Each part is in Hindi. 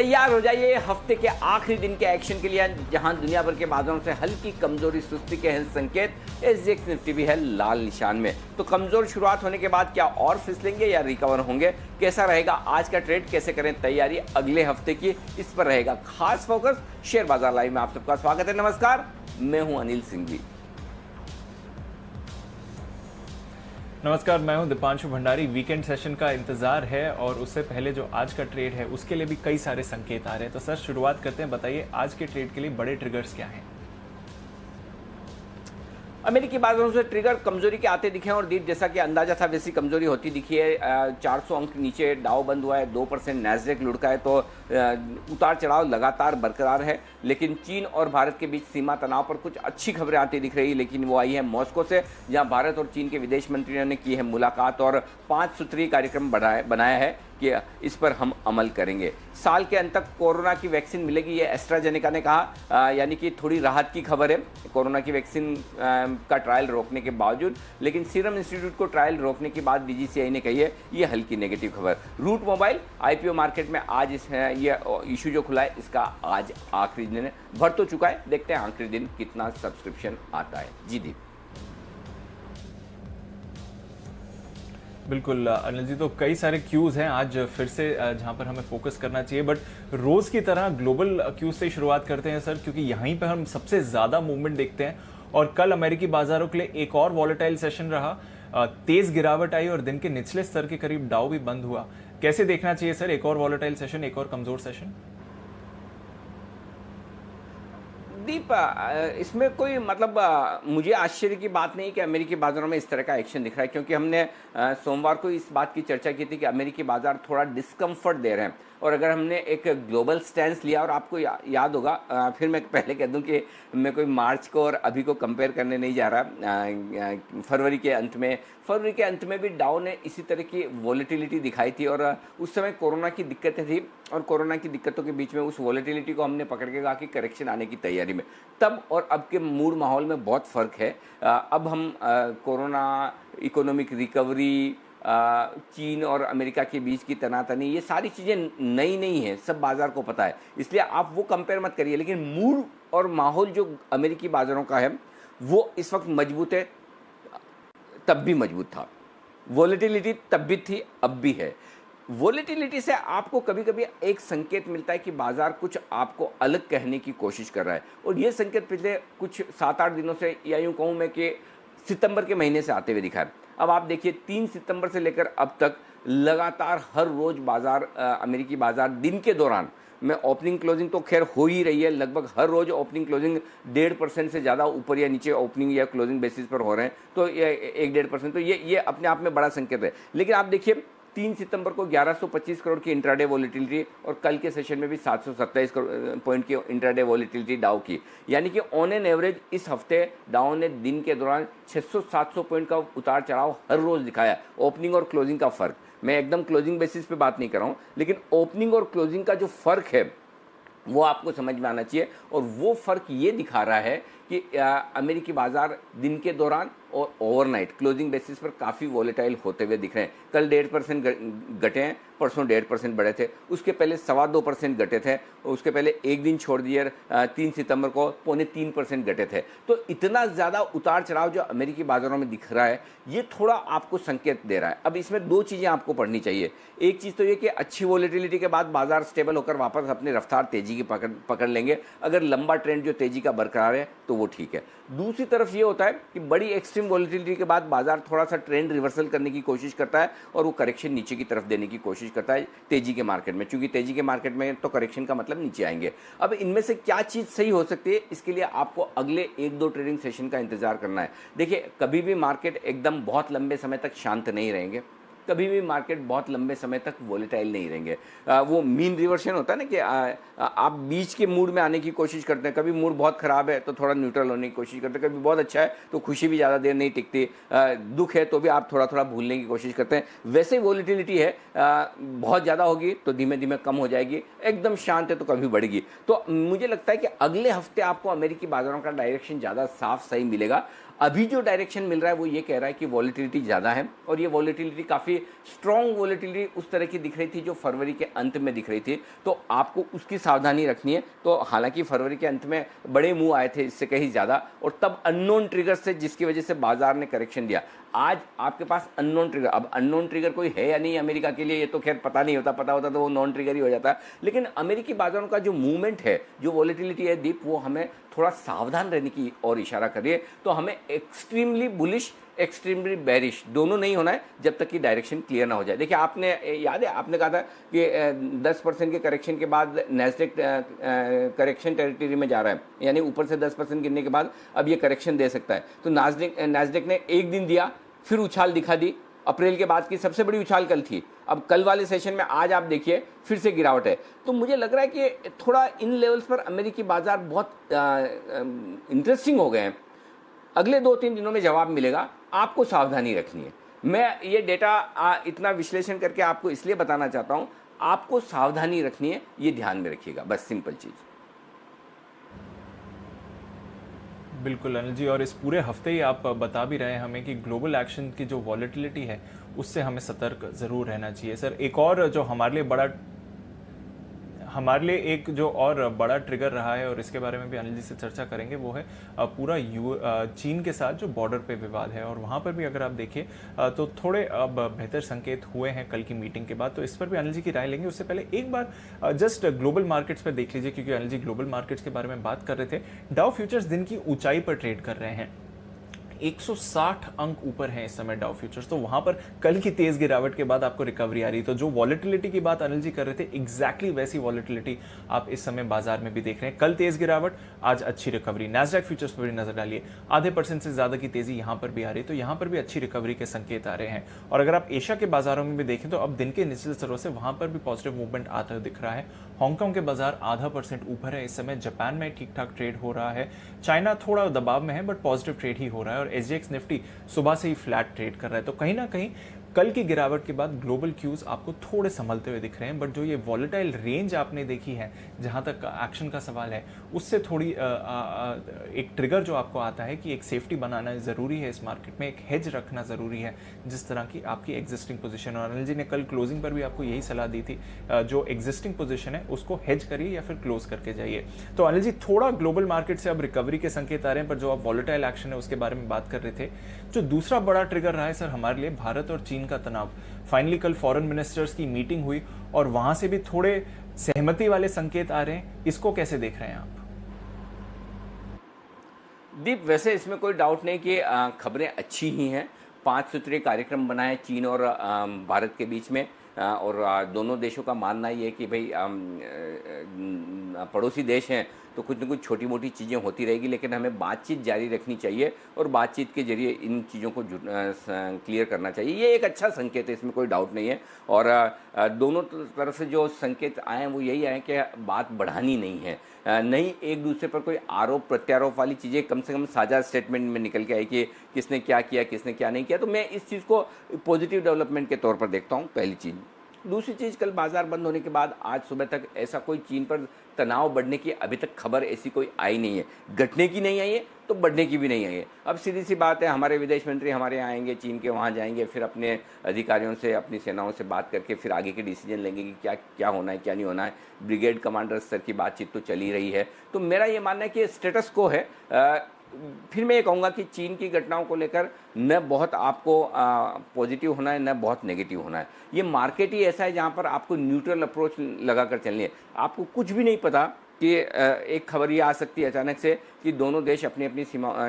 तैयार हो जाइए हफ्ते के आखिरी दिन के एक्शन के लिए, जहां दुनिया भर के बाजारों से हल्की कमजोरी सुस्ती के हैं संकेत। एसजीएक्स निफ्टी भी है लाल निशान में। तो कमजोर शुरुआत होने के बाद क्या और फिसलेंगे या रिकवर होंगे? कैसा रहेगा आज का ट्रेड, कैसे करें तैयारी अगले हफ्ते की, इस पर रहेगा खास फोकस। शेयर बाजार लाइव में आप सबका स्वागत है। नमस्कार, मैं हूं अनिल सिंघवी। नमस्कार, मैं हूं दीपांशु भंडारी। वीकेंड सेशन का इंतजार है और उससे पहले जो आज का ट्रेड है उसके लिए भी कई सारे संकेत आ रहे हैं। तो सर शुरुआत करते हैं, बताइए आज के ट्रेड के लिए बड़े ट्रिगर्स क्या हैं? अमेरिकी बाजारों से ट्रिगर कमजोरी के आते दिखे और दीप जैसा कि अंदाजा था वैसी कमजोरी होती दिखी है। 400 अंक नीचे डाउ बंद हुआ है, 2% नैस्डैक लुढ़का है। तो उतार चढ़ाव लगातार बरकरार है। लेकिन चीन और भारत के बीच सीमा तनाव पर कुछ अच्छी खबरें आती दिख रही, लेकिन वो आई है मॉस्को से, जहां भारत और चीन के विदेश मंत्रियों ने की है मुलाकात और 5 सूत्रीय कार्यक्रम बनाया है कि इस पर हम अमल करेंगे। साल के अंत तक कोरोना की वैक्सीन मिलेगी, ये एस्ट्राजेनेका ने कहा। यानी कि थोड़ी राहत की खबर है कोरोना की वैक्सीन का ट्रायल रोकने के बावजूद। लेकिन सीरम इंस्टीट्यूट को ट्रायल रोकने के बाद बीजीसीआई ने कही है ये हल्की नेगेटिव खबर। रूट मोबाइल आईपीओ मार्केट में आज ये इशू जो खुला है इसका आज आखिरी दिन है। भर तो चुका है, देखते हैं आखिरी दिन कितना सब्सक्रिप्शन आता है। जी दीप। बिल्कुल अनिल जी, तो कई सारे क्यूज हैं आज फिर से जहां पर हमें फोकस करना चाहिए, बट रोज की तरह ग्लोबल क्यूज से शुरुआत करते हैं सर, क्योंकि यहीं पर हम सबसे ज्यादा मूवमेंट देखते हैं। और कल अमेरिकी बाजारों के लिए एक और वॉलेटाइल सेशन रहा। तेज गिरावट आई और दिन के निचले स्तर के करीब डाउ भी बंद हुआ। कैसे देखना चाहिए सर, एक और वॉलेटाइल सेशन, एक और कमजोर सेशन? दीप, इसमें कोई मतलब मुझे आश्चर्य की बात नहीं कि अमेरिकी बाजारों में इस तरह का एक्शन दिख रहा है, क्योंकि हमने सोमवार को इस बात की चर्चा की थी कि अमेरिकी बाजार थोड़ा डिस्कम्फर्ट दे रहे हैं। और अगर हमने एक ग्लोबल स्टैंस लिया, और आपको याद होगा, फिर मैं पहले कह दूं कि मैं कोई मार्च को और अभी को कंपेयर करने नहीं जा रहा। फरवरी के अंत में भी डाउ ने इसी तरह की वॉलेटिलिटी दिखाई थी, और उस समय कोरोना की दिक्कतें थी, और कोरोना की दिक्कतों के बीच में उस वॉलेटिलिटी को हमने पकड़ के कहा कि करेक्शन आने की तैयारी में। तब और अब के मूड माहौल में बहुत फ़र्क है। अब हम कोरोना, इकोनॉमिक रिकवरी, चीन और अमेरिका के बीच की तनातनी, ये सारी चीज़ें नई नहीं है, सब बाज़ार को पता है। इसलिए आप वो कंपेयर मत करिए। लेकिन मूड और माहौल जो अमेरिकी बाज़ारों का है वो इस वक्त मजबूत है, तब भी मजबूत था। वॉलेटिलिटी तब भी थी, अब भी है। वॉलेटिलिटी से आपको कभी कभी एक संकेत मिलता है कि बाजार कुछ आपको अलग कहने की कोशिश कर रहा है, और ये संकेत पिछले कुछ 7-8 दिनों से, या यूँ कहूँ मैं कि सितंबर के महीने से आते हुए दिखा है। अब आप देखिए 3 सितंबर से लेकर अब तक लगातार हर रोज बाजार, अमेरिकी बाजार दिन के दौरान में ओपनिंग क्लोजिंग तो खैर हो ही रही है, लगभग हर रोज ओपनिंग क्लोजिंग 1.5% से ज़्यादा ऊपर या नीचे ओपनिंग या क्लोजिंग बेसिस पर हो रहे हैं। तो ये 1-1.5%, तो ये अपने आप में बड़ा संकेत है। लेकिन आप देखिए 3 सितंबर को 1125 करोड़ की इंट्राडे वॉलेटिलिटी, और कल के सेशन में भी 727 पॉइंट की इंट्राडे वॉलेटिलिटी डाउ की। यानी कि ऑन एन एवरेज इस हफ्ते डाउ ने दिन के दौरान 600-700 पॉइंट का उतार चढ़ाव हर रोज दिखाया। ओपनिंग और क्लोजिंग का फर्क, मैं एकदम क्लोजिंग बेसिस पे बात नहीं कर रहा हूँ, लेकिन ओपनिंग और क्लोजिंग का जो फर्क है वो आपको समझ में आना चाहिए। और वो फर्क ये दिखा रहा है कि अमेरिकी बाजार दिन के दौरान और ओवरनाइट क्लोजिंग बेसिस पर काफ़ी वॉलेटाइल होते हुए दिख रहे हैं। कल 1.5% घटे हैं, परसों 1.5% बढ़े थे, उसके पहले 2.25% घटे थे, उसके पहले एक दिन छोड़ दिए 3 सितंबर को 2.25% घटे थे। तो इतना ज़्यादा उतार चढ़ाव जो अमेरिकी बाजारों में दिख रहा है, ये थोड़ा आपको संकेत दे रहा है। अब इसमें 2 चीज़ें आपको पढ़नी चाहिए। एक चीज़ तो ये कि अच्छी वॉलेटिलिटी के बाद बाजार स्टेबल होकर वापस अपनी रफ्तार तेजी की पकड़ लेंगे। अगर लंबा ट्रेंड जो तेजी का बरकरार है तो वो ठीक है। दूसरी तरफ ये होता है कि बड़ी एक्सट्रीम वॉलेटिलिटी के बाद बाजार थोड़ा सा ट्रेंड रिवर्सल करने की कोशिश करता है, और वो करेक्शन नीचे की तरफ देने की कोशिश करता है तेजी के मार्केट में, क्योंकि तेजी के मार्केट में तो करेक्शन का मतलब नीचे आएंगे। अब इनमें से क्या चीज़ सही हो सकती है, इसके लिए आपको अगले 1-2 ट्रेडिंग सेशन का इंतजार करना है। देखिए, कभी भी मार्केट एकदम बहुत लंबे समय तक शांत नहीं रहेंगे, कभी भी मार्केट बहुत लंबे समय तक वॉलेटाइल नहीं रहेंगे। वो मीन रिवर्शन होता है ना कि आप बीच के मूड में आने की कोशिश करते हैं। कभी मूड बहुत ख़राब है तो थोड़ा न्यूट्रल होने की कोशिश करते हैं, कभी बहुत अच्छा है तो खुशी भी ज़्यादा देर नहीं टिकती, दुख है तो भी आप थोड़ा थोड़ा भूलने की कोशिश करते हैं। वैसे ही वॉलेटिलिटी है, बहुत ज़्यादा होगी तो धीमे धीमे कम हो जाएगी, एकदम शांत है तो कभी बढ़ेगी। तो मुझे लगता है कि अगले हफ्ते आपको अमेरिकी बाजारों का डायरेक्शन ज़्यादा साफ सही मिलेगा। अभी जो डायरेक्शन मिल रहा है वो ये कह रहा है कि वॉलेटिलिटी ज़्यादा है, और ये वॉलेटिलिटी काफ़ी स्ट्रॉन्ग वॉलेटिलिटी उस तरह की दिख रही थी जो फरवरी के अंत में दिख रही थी, तो आपको उसकी सावधानी रखनी है। तो हालांकि फरवरी के अंत में बड़े मूव आए थे इससे कहीं ज़्यादा, और तब अननोन ट्रिगर से जिसकी वजह से बाजार ने करेक्शन दिया। आज आपके पास अननोन ट्रिगर, अब अननोन ट्रिगर कोई है या नहीं अमेरिका के लिए ये तो खैर पता नहीं होता, पता होता तो वो नॉन ट्रिगर ही हो जाता, लेकिन अमेरिकी बाजारों का जो मूवमेंट है, जो वॉलेटिलिटी है दीप, वो हमें थोड़ा सावधान रहने की ओर इशारा कर रही है। तो हमें एक्सट्रीमली बुलिश, एक्सट्रीमली बेरिश दोनों नहीं होना है जब तक कि डायरेक्शन क्लियर ना हो जाए। देखिए, आपने याद है आपने कहा था कि 10% के करेक्शन के बाद नैस्डैक करेक्शन टेरिटरी में जा रहा है, यानी ऊपर से 10% गिरने के बाद अब ये करेक्शन दे सकता है। तो नैस्डैक ने एक दिन दिया, फिर उछाल दिखा दी, अप्रैल के बाद की सबसे बड़ी उछाल कल थी। अब कल वाले सेशन में आज आप देखिए फिर से गिरावट है। तो मुझे लग रहा है कि थोड़ा इन लेवल्स पर अमेरिकी बाजार बहुत इंटरेस्टिंग हो गए हैं। अगले 2-3 दिनों में जवाब मिलेगा, आपको सावधानी रखनी है। मैं ये डेटा इतना विश्लेषण करके आपको इसलिए बताना चाहता हूँ, आपको सावधानी रखनी है, ये ध्यान में रखिएगा, बस सिंपल चीज़। बिल्कुल अनिल जी, और इस पूरे हफ्ते ही आप बता भी रहे हैं हमें कि ग्लोबल एक्शन की जो वॉलेटिलिटी है उससे हमें सतर्क ज़रूर रहना चाहिए। सर, एक और जो हमारे लिए एक जो और बड़ा ट्रिगर रहा है, और इसके बारे में भी अनिल जी से चर्चा करेंगे, वो है पूरा चीन के साथ जो बॉर्डर पे विवाद है, और वहाँ पर भी अगर आप देखें तो थोड़े अब बेहतर संकेत हुए हैं कल की मीटिंग के बाद। तो इस पर भी अनिल जी की राय लेंगे। उससे पहले एक बार जस्ट ग्लोबल मार्केट्स पर देख लीजिए, क्योंकि अनिल जी ग्लोबल मार्केट्स के बारे में बात कर रहे थे। डाउ फ्यूचर्स दिन की ऊंचाई पर ट्रेड कर रहे हैं, 160 अंक ऊपर है इस समय डाउ फ्यूचर्स। तो वहां पर कल की तेज गिरावट के बाद आपको रिकवरी आ रही है। तो जो वॉलेटिलिटी की बात अनिल जी कर रहे थे, एग्जैक्टली वैसी वॉलेटिलिटी आप इस समय बाजार में भी देख रहे हैं। कल तेज गिरावट, आज अच्छी रिकवरी। नैस्डैक फ्यूचर्स पर भी नजर डालिए, आधे % से ज्यादा की तेजी यहां पर भी आ रही है। तो यहां पर भी अच्छी रिकवरी के संकेत आ रहे हैं। और अगर आप एशिया के बाजारों में भी देखें तो अब दिन के निचले स्तरों से वहां पर भी पॉजिटिव मूवमेंट आता हुआ दिख रहा है। हांगकांग के बाजार आधा % ऊपर है इस समय। जापान में ठीक ठाक ट्रेड हो रहा है। चाइना थोड़ा दबाव में है, बट पॉजिटिव ट्रेड ही हो रहा है। और एसजीएक्स निफ्टी सुबह से ही फ्लैट ट्रेड कर रहा है। तो कहीं ना कहीं कल की गिरावट के बाद ग्लोबल क्यूज आपको थोड़े संभलते हुए दिख रहे हैं। बट जो ये वॉलेटाइल रेंज आपने देखी है, जहां तक एक्शन का सवाल है, उससे थोड़ी एक ट्रिगर जो आपको आता है कि एक सेफ्टी बनाना जरूरी है इस मार्केट में, एक हेज रखना जरूरी है, जिस तरह की आपकी एग्जिस्टिंग पोजीशन। और अनिल जी ने कल क्लोजिंग पर भी आपको यही सलाह दी थी, जो एग्जिस्टिंग पोजीशन है उसको हेज करिए या फिर क्लोज करके जाइए। तो अनिल जी, थोड़ा ग्लोबल मार्केट से अब रिकवरी के संकेत आ रहे हैं, पर जो आप वॉलेटाइल एक्शन है उसके बारे में बात कर रहे थे, जो दूसरा बड़ा ट्रिगर रहा है सर हमारे लिए, भारत और चीन का तनाव। फाइनली कल फॉरेन मिनिस्टर्स की मीटिंग हुई और वहां से भी थोड़े सहमति वाले संकेत आ रहे हैं। इसको कैसे देख रहे हैं आप? दीप, वैसे इसमें कोई डाउट नहीं कि खबरें अच्छी ही हैं। 5 सूत्रीय कार्यक्रम बना है चीन और भारत के बीच में, और दोनों देशों का मानना ये है कि भाई पड़ोसी देश हैं तो कुछ न कुछ छोटी मोटी चीज़ें होती रहेगी, लेकिन हमें बातचीत जारी रखनी चाहिए और बातचीत के जरिए इन चीज़ों को क्लियर करना चाहिए। ये एक अच्छा संकेत है, इसमें कोई डाउट नहीं है। और दोनों तरफ से जो संकेत आए हैं वो यही आए कि बात बढ़ानी नहीं है, नहीं एक दूसरे पर कोई आरोप प्रत्यारोप वाली चीज़ें, कम से कम साझा स्टेटमेंट में निकल के आई कि किसने क्या किया किसने क्या नहीं किया। तो मैं इस चीज़ को पॉजिटिव डेवलपमेंट के तौर पर देखता हूँ, पहली चीज़। दूसरी चीज़, कल बाजार बंद होने के बाद आज सुबह तक ऐसा कोई चीन पर तनाव बढ़ने की अभी तक खबर ऐसी कोई आई नहीं है। घटने की नहीं आई है तो बढ़ने की भी नहीं आई है। अब सीधी सी बात है, हमारे विदेश मंत्री हमारे यहाँ आएंगे, चीन के वहाँ जाएंगे, फिर अपने अधिकारियों से, अपनी सेनाओं से बात करके फिर आगे के डिसीजन लेंगे कि क्या क्या होना है क्या नहीं होना है। ब्रिगेड कमांडर स्तर की बातचीत तो चल ही रही है। तो मेरा ये मानना है कि स्टेटस को है। फिर मैं ये कहूँगा कि चीन की घटनाओं को लेकर न बहुत आपको पॉजिटिव होना है न बहुत नेगेटिव होना है। ये मार्केट ही ऐसा है जहाँ पर आपको न्यूट्रल अप्रोच लगाकर चलनी है। आपको कुछ भी नहीं पता कि एक खबर ये आ सकती है अचानक से कि दोनों देश अपनी अपनी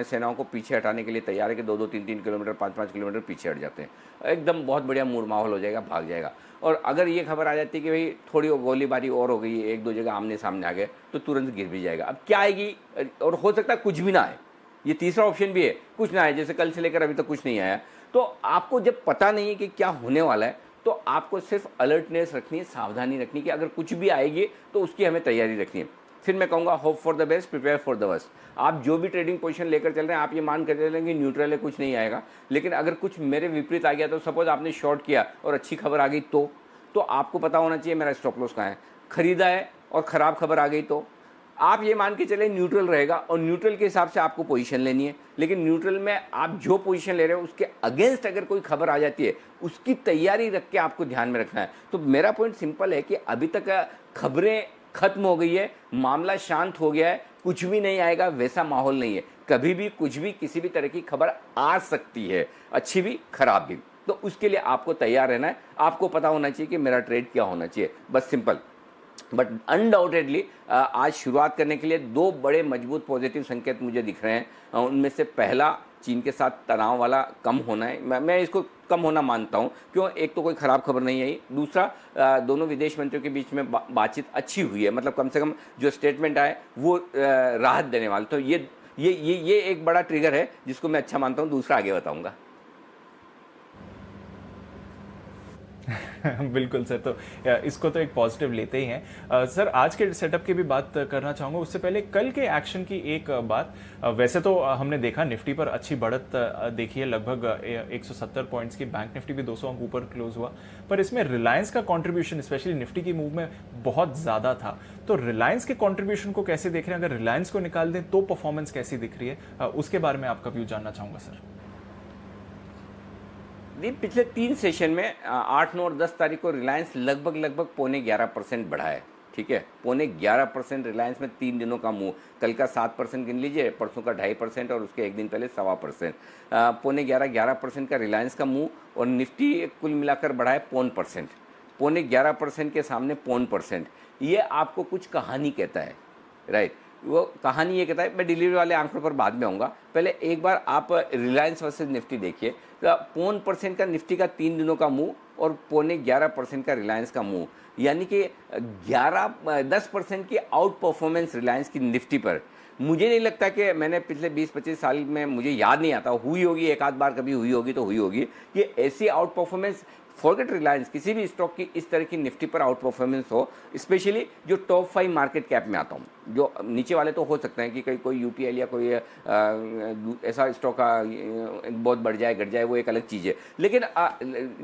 सेनाओं को पीछे हटाने के लिए तैयार है कि 2-2, 3-3 किलोमीटर, 5-5 किलोमीटर पीछे हट जाते हैं। एकदम बहुत बढ़िया मूड माहौल हो जाएगा, भाग जाएगा। और अगर ये खबर आ जाती है कि भाई थोड़ी गोलीबारी और हो गई, 1-2 जगह आमने सामने आ गए, तो तुरंत गिर भी जाएगा। अब क्या आएगी, और हो सकता है कुछ भी ना आए। ये तीसरा ऑप्शन भी है, कुछ ना आए, जैसे कल से लेकर अभी तक कुछ नहीं आया। तो आपको जब पता नहीं है कि क्या होने वाला है, तो आपको सिर्फ अलर्टनेस रखनी है, सावधानी रखनी है कि अगर कुछ भी आएगी तो उसकी हमें तैयारी रखनी है। फिर मैं कहूँगा hope for the best, prepare for the worst. आप जो भी ट्रेडिंग पोजीशन लेकर चल रहे हैं, आप ये मान कर चल रहे हैं कि न्यूट्रल है, कुछ नहीं आएगा। लेकिन अगर कुछ मेरे विपरीत आ गया, तो सपोज आपने शॉर्ट किया और अच्छी खबर आ गई, तो आपको पता होना चाहिए मेरा स्टॉप लॉस कहाँ है। खरीदा है और ख़राब खबर आ गई तो आप ये मान के चले न्यूट्रल रहेगा और न्यूट्रल के हिसाब से आपको पोजीशन लेनी है, लेकिन न्यूट्रल में आप जो पोजीशन ले रहे हो उसके अगेंस्ट अगर कोई खबर आ जाती है उसकी तैयारी रख के आपको ध्यान में रखना है। तो मेरा पॉइंट सिंपल है कि अभी तक खबरें खत्म हो गई है, मामला शांत हो गया है, कुछ भी नहीं आएगा वैसा माहौल नहीं है। कभी भी कुछ भी किसी भी तरह की खबर आ सकती है, अच्छी भी खराब भी। तो उसके लिए आपको तैयार रहना है, आपको पता होना चाहिए कि मेरा ट्रेड क्या होना चाहिए, बस सिंपल। बट अनडाउटेडली आज शुरुआत करने के लिए दो बड़े मजबूत पॉजिटिव संकेत मुझे दिख रहे हैं। उनमें से पहला चीन के साथ तनाव वाला कम होना है, मैं इसको कम होना मानता हूं। क्यों? एक तो कोई ख़राब खबर नहीं आई, दूसरा दोनों विदेश मंत्रियों के बीच में बातचीत अच्छी हुई है, मतलब कम से कम जो स्टेटमेंट आए वो राहत देने वाले। तो ये एक बड़ा ट्रिगर है जिसको मैं अच्छा मानता हूँ। दूसरा आगे बताऊँगा। बिल्कुल सर, तो इसको तो एक पॉजिटिव लेते ही हैं। सर आज के सेटअप की भी बात करना चाहूँगा, उससे पहले कल के एक्शन की एक बात। वैसे तो हमने देखा निफ्टी पर अच्छी बढ़त देखी है, लगभग 170 पॉइंट्स की। बैंक निफ्टी भी 200 अंक ऊपर क्लोज हुआ, पर इसमें रिलायंस का कंट्रीब्यूशन स्पेशली निफ्टी की मूव में बहुत ज़्यादा था। तो रिलायंस के कंट्रीब्यूशन को कैसे देख रहे हैं? अगर रिलायंस को निकाल दें तो परफॉर्मेंस कैसी दिख रही है, उसके बारे में आपका व्यू जानना चाहूँगा सर। पिछले 3 सेशन में 8, 9 और 10 तारीख को रिलायंस लगभग 11.25% बढ़ा है। ठीक है, 11.25% रिलायंस में 3 दिनों का मूव। कल का 7% गिन लीजिए, परसों का 2.5% और उसके एक दिन पहले 1.25%। 11.25% का रिलायंस का मूव। और निफ्टी कुल मिलाकर बढ़ा है 0.25%। 11.25% के सामने 0.25%। ये आपको कुछ कहानी कहता है, राइट? वो कहानी ये कहता है, मैं डिलीवरी वाले आंकड़ों पर बाद में आऊँगा, पहले एक बार आप रिलायंस वर्सेस निफ्टी देखिए। तो 0.25% का निफ्टी का 3 दिनों का मूव और 0.11% का रिलायंस का मूव, यानी कि 10% की आउट परफॉर्मेंस रिलायंस की निफ्टी पर। मुझे नहीं लगता कि मैंने पिछले 20-25 साल में, मुझे याद नहीं आता, हुई होगी एक आध बार, कभी हुई होगी तो हुई होगी। ये ऐसी आउट परफॉर्मेंस, फॉरगेट रिलायंस, किसी भी स्टॉक की इस तरह की निफ्टी पर आउट परफॉर्मेंस हो, स्पेशली जो टॉप 5 मार्केट कैप में आता हूँ। जो नीचे वाले तो हो सकते हैं कि कोई यूपीएल या कोई ऐसा स्टॉक बहुत बढ़ जाए घट जाए, वो एक अलग चीज़ है। लेकिन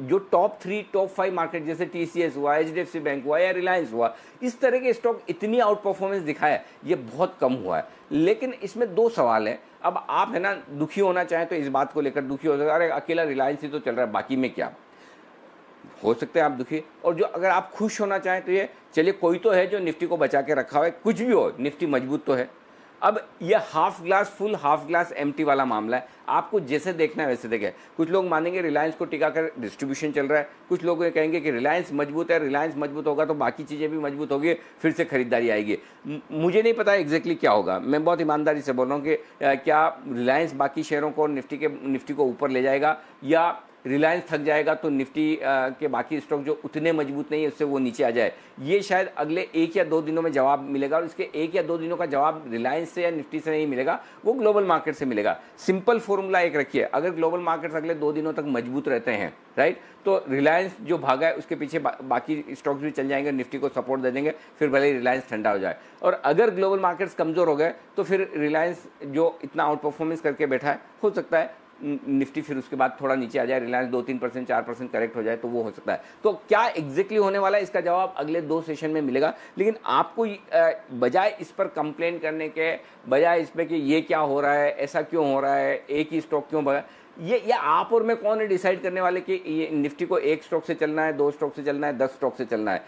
जो टॉप 3 टॉप 5 मार्केट जैसे टीसीएस हुआ, एचडीएफसी बैंक हुआ या रिलायंस हुआ, इस तरह के स्टॉक इतनी आउट परफॉर्मेंस दिखाया, ये बहुत कम हुआ है। लेकिन इसमें 2 सवाल हैं। अब आप है ना दुखी होना चाहें तो इस बात को लेकर दुखी हो सकते, अरे अकेला रिलायंस ही तो चल रहा है, बाकी में क्या, हो सकते हैं आप दुखी। और जो अगर आप खुश होना चाहें तो ये चलिए, कोई तो है जो निफ्टी को बचा के रखा हुआ है, कुछ भी हो निफ्टी मजबूत तो है। अब ये half glass full half glass empty वाला मामला है, आपको जैसे देखना है वैसे देखें। कुछ लोग मानेंगे रिलायंस को टिका कर डिस्ट्रीब्यूशन चल रहा है, कुछ लोग ये कहेंगे कि रिलायंस मजबूत है, रिलायंस मजबूत होगा तो बाकी चीज़ें भी मजबूत होगी, फिर से खरीदारी आएगी। मुझे नहीं पता एग्जैक्टली क्या होगा। मैं बहुत ईमानदारी से बोल रहा हूँ कि क्या रिलायंस बाकी शेयरों को निफ्टी को ऊपर ले जाएगा, या रिलायंस थक जाएगा तो निफ्टी के बाकी स्टॉक जो उतने मजबूत नहीं है उससे वो नीचे आ जाए। ये शायद अगले 1 या 2 दिनों में जवाब मिलेगा, और इसके 1 या 2 दिनों का जवाब रिलायंस से या निफ्टी से नहीं मिलेगा, वो ग्लोबल मार्केट से मिलेगा। सिंपल फॉर्मूला एक रखिए, अगर ग्लोबल मार्केट्स अगले 2 दिनों तक मजबूत रहते हैं, राइट, तो रिलायंस जो भागा है उसके पीछे बाकी स्टॉक्स भी चल जाएंगे, निफ्टी को सपोर्ट दे देंगे, फिर भले ही रिलायंस ठंडा हो जाए। और अगर ग्लोबल मार्केट्स कमज़ोर हो गए तो फिर रिलायंस जो इतना आउट परफॉर्मेंस करके बैठा है, हो सकता है निफ्टी फिर उसके बाद थोड़ा नीचे आ जाए, रिलायंस 2-3%, 4% करेक्ट हो जाए, तो वो हो सकता है। तो क्या एग्जैक्टली होने वाला है इसका जवाब अगले 2 सेशन में मिलेगा। लेकिन आपको बजाय इस पर कंप्लेन करने के, बजाय इस पर कि ये क्या हो रहा है, ऐसा क्यों हो रहा है, एक ही स्टॉक क्यों बढ़ा, ये आप और मैं कौन है डिसाइड करने वाले कि ये निफ्टी को 1 स्टॉक से चलना है, 2 स्टॉक से चलना है, 10 स्टॉक से चलना है।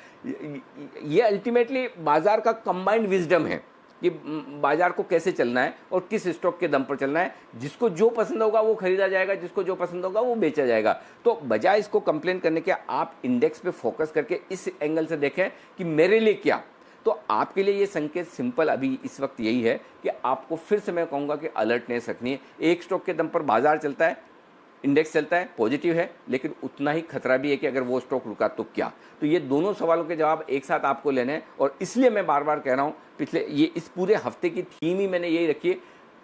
ये अल्टीमेटली बाजार का कंबाइंड विजडम है कि बाजार को कैसे चलना है और किस स्टॉक के दम पर चलना है। जिसको जो पसंद होगा वो खरीदा जाएगा, जिसको जो पसंद होगा वो बेचा जाएगा। तो बजाय इसको कंप्लेन करने के, आप इंडेक्स पे फोकस करके इस एंगल से देखें कि मेरे लिए क्या। तो आपके लिए ये संकेत सिंपल अभी इस वक्त यही है कि आपको फिर से मैं कहूँगा कि अलर्टनेस रखनी है। एक स्टॉक के दम पर बाजार चलता है, इंडेक्स चलता है, पॉजिटिव है, लेकिन उतना ही खतरा भी है कि अगर वो स्टॉक रुका तो क्या। तो ये दोनों सवालों के जवाब एक साथ आपको लेने हैं, और इसलिए मैं बार बार कह रहा हूँ, पिछले ये इस पूरे हफ्ते की थीम ही मैंने यही रखी है,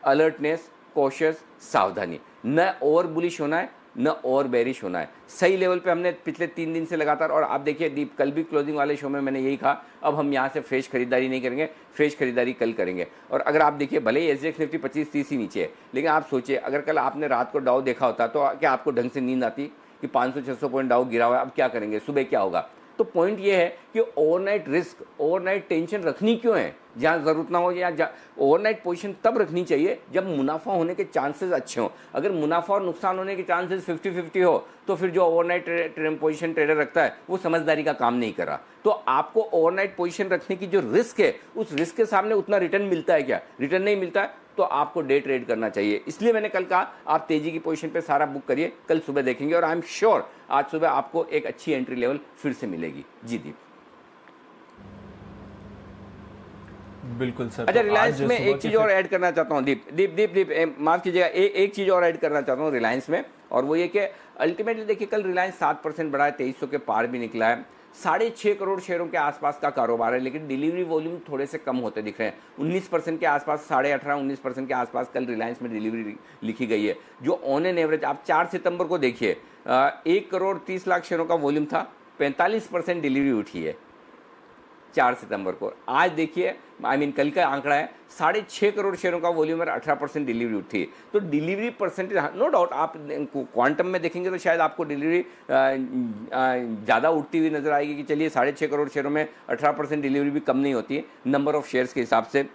अलर्टनेस, कॉशियस, सावधानी। न ओवर बुलिश होना है, न और बेरिश होना है। सही लेवल पे हमने पिछले 3 दिन से लगातार, और आप देखिए दीप, कल भी क्लोजिंग वाले शो में मैंने यही कहा, अब हम यहाँ से फ्रेश खरीदारी नहीं करेंगे, फ्रेश खरीदारी कल करेंगे। और अगर आप देखिए, भले ही एसजीएक्स निफ्टी 25-30 ही नीचे है, लेकिन आप सोचिए अगर कल आपने रात को डाउ देखा होता तो क्या आपको ढंग से नींद आती कि 500-600 पॉइंट डाउ गिरा हुआ है, अब क्या करेंगे, सुबह क्या होगा। तो पॉइंट ये है कि ओवरनाइट रिस्क, ओवरनाइट टेंशन रखनी क्यों है जहाँ ज़रूरत ना हो, या ओवरनाइट पोजीशन तब रखनी चाहिए जब मुनाफा होने के चांसेस अच्छे हों। अगर मुनाफा और नुकसान होने के चांसेस 50-50 हो तो फिर जो ओवरनाइट पोजीशन ट्रेडर रखता है वो समझदारी का काम नहीं कर रहा। तो आपको ओवरनाइट पोजीशन रखने की जो रिस्क है, उस रिस्क के सामने उतना रिटर्न मिलता है क्या? रिटर्न नहीं मिलता है तो आपको डे ट्रेड करना चाहिए। इसलिए मैंने कल कहा आप तेजी की पोजीशन पे सारा बुक करिए, कल सुबह देखेंगे और आई एम श्योर आज सुबह आपको एक अच्छी एंट्री लेवल फिर से मिलेगी। जी दीप। बिल्कुल सर। अच्छा, तो रिलायंस आज में सुबह एक के चीज़ फिर और ऐड करना चाहता हूँ दीप, माफ़ कीजिएगा, एक चीज़ और ऐड करना चाहता हूँ रिलायंस में, और वो ये कि अल्टीमेटली देखिए कल रिलायंस 7% बढ़ा है, 2300 के पार भी निकला है। 6.5 करोड़ शेयरों के आसपास का कारोबार है, लेकिन डिलीवरी वॉल्यूम थोड़े से कम होते दिख रहे हैं। 19% के आसपास, 18.5-19% के आसपास कल रिलायंस में डिलीवरी लिखी गई है, जो ऑन एन एवरेज आप 4 सितंबर को देखिए 1 करोड़ 30 लाख शेयरों का वॉल्यूम था, 45% डिलीवरी उठी है 4 सितंबर को। आज देखिए कल का आंकड़ा है 6.5 करोड़ शेयरों का वॉल्यूम और 18% डिलीवरी उठी है। तो डिलीवरी परसेंटेज, नो डाउट आप क्वांटम में देखेंगे तो शायद आपको डिलीवरी ज़्यादा उठती हुई नजर आएगी कि चलिए 6.5 करोड़ शेयरों में 18% डिलीवरी भी कम नहीं होती है नंबर ऑफ शेयर्स के हिसाब से,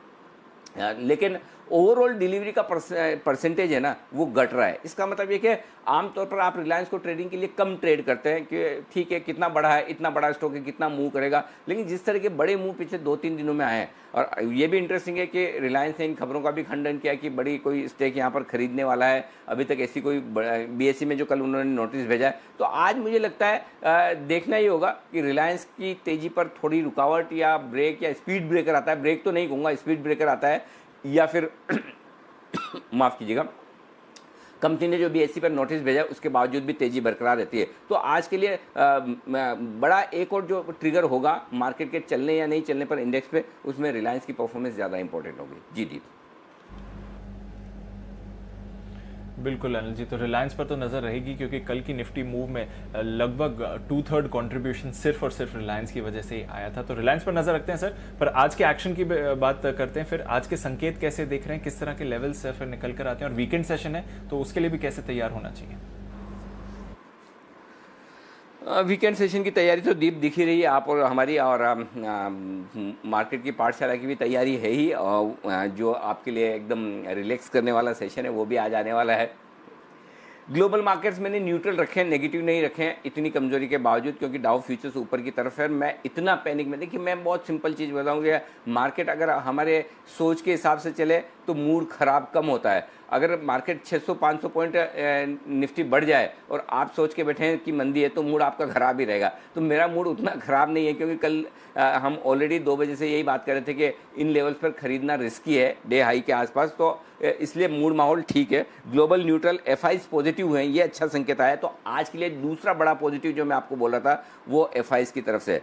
लेकिन ओवरऑल डिलीवरी का परसेंटेज है ना वो घट रहा है। इसका मतलब ये कि आमतौर पर आप रिलायंस को ट्रेडिंग के लिए कम ट्रेड करते हैं कि ठीक है कितना बड़ा है, इतना बड़ा स्टॉक है, कितना मूव करेगा, लेकिन जिस तरह के बड़े मूव पिछले 2-3 दिनों में आए हैं, और ये भी इंटरेस्टिंग है कि रिलायंस ने इन खबरों का भी खंडन किया कि बड़ी कोई स्टेक यहाँ पर खरीदने वाला है, अभी तक ऐसी कोई BSE में जो कल उन्होंने नोटिस भेजा है। तो आज मुझे लगता है देखना ही होगा कि रिलायंस की तेजी पर थोड़ी रुकावट या ब्रेक या स्पीड ब्रेकर आता है, ब्रेक तो नहीं कहूँगा, स्पीड ब्रेकर आता है, या फिर माफ़ कीजिएगा कंपनी ने जो BSE पर नोटिस भेजा उसके बावजूद भी तेजी बरकरार रहती है। तो आज के लिए बड़ा एक और जो ट्रिगर होगा मार्केट के चलने या नहीं चलने पर इंडेक्स पे, उसमें रिलायंस की परफॉर्मेंस ज़्यादा इंपॉर्टेंट होगी। जी दीप। बिल्कुल अनिल जी, तो रिलायंस पर तो नजर रहेगी क्योंकि कल की निफ्टी मूव में लगभग 2/3 कंट्रीब्यूशन सिर्फ और सिर्फ रिलायंस की वजह से ही आया था। तो रिलायंस पर नजर रखते हैं सर, पर आज के एक्शन की बात करते हैं। फिर आज के संकेत कैसे देख रहे हैं, किस तरह के लेवल्स फिर निकल कर आते हैं, और वीकेंड सेशन है तो उसके लिए भी कैसे तैयार होना चाहिए? वीकेंड सेशन की तैयारी तो दीप दिख ही रही है, आप और हमारी, और मार्केट की पाठशाला की भी तैयारी है ही, और जो आपके लिए एकदम रिलैक्स करने वाला सेशन है वो भी आज आने वाला है। ग्लोबल मार्केट्स मैंने न्यूट्रल रखे हैं, नेगेटिव नहीं रखे हैं इतनी कमजोरी के बावजूद, क्योंकि डाउ फ्यूचर्स ऊपर की तरफ है। मैं इतना पैनिक में, देखिए मैं बहुत सिंपल चीज़ बताऊंगा, मार्केट अगर हमारे सोच के हिसाब से चले तो मूड खराब कम होता है। अगर मार्केट 600-500 पॉइंट निफ्टी बढ़ जाए और आप सोच के बैठे हैं कि मंदी है तो मूड आपका खराब ही रहेगा। तो मेरा मूड उतना खराब नहीं है, क्योंकि कल हम ऑलरेडी 2 बजे से यही बात कर रहे थे कि इन लेवल्स पर खरीदना रिस्की है डे हाई के आसपास, तो इसलिए मूड माहौल ठीक है। ग्लोबल न्यूट्रल, FIs पॉजिटिव हैं, ये अच्छा संकेत आया। तो आज के लिए दूसरा बड़ा पॉजिटिव जो मैं आपको बोल रहा था वो FIs की तरफ से।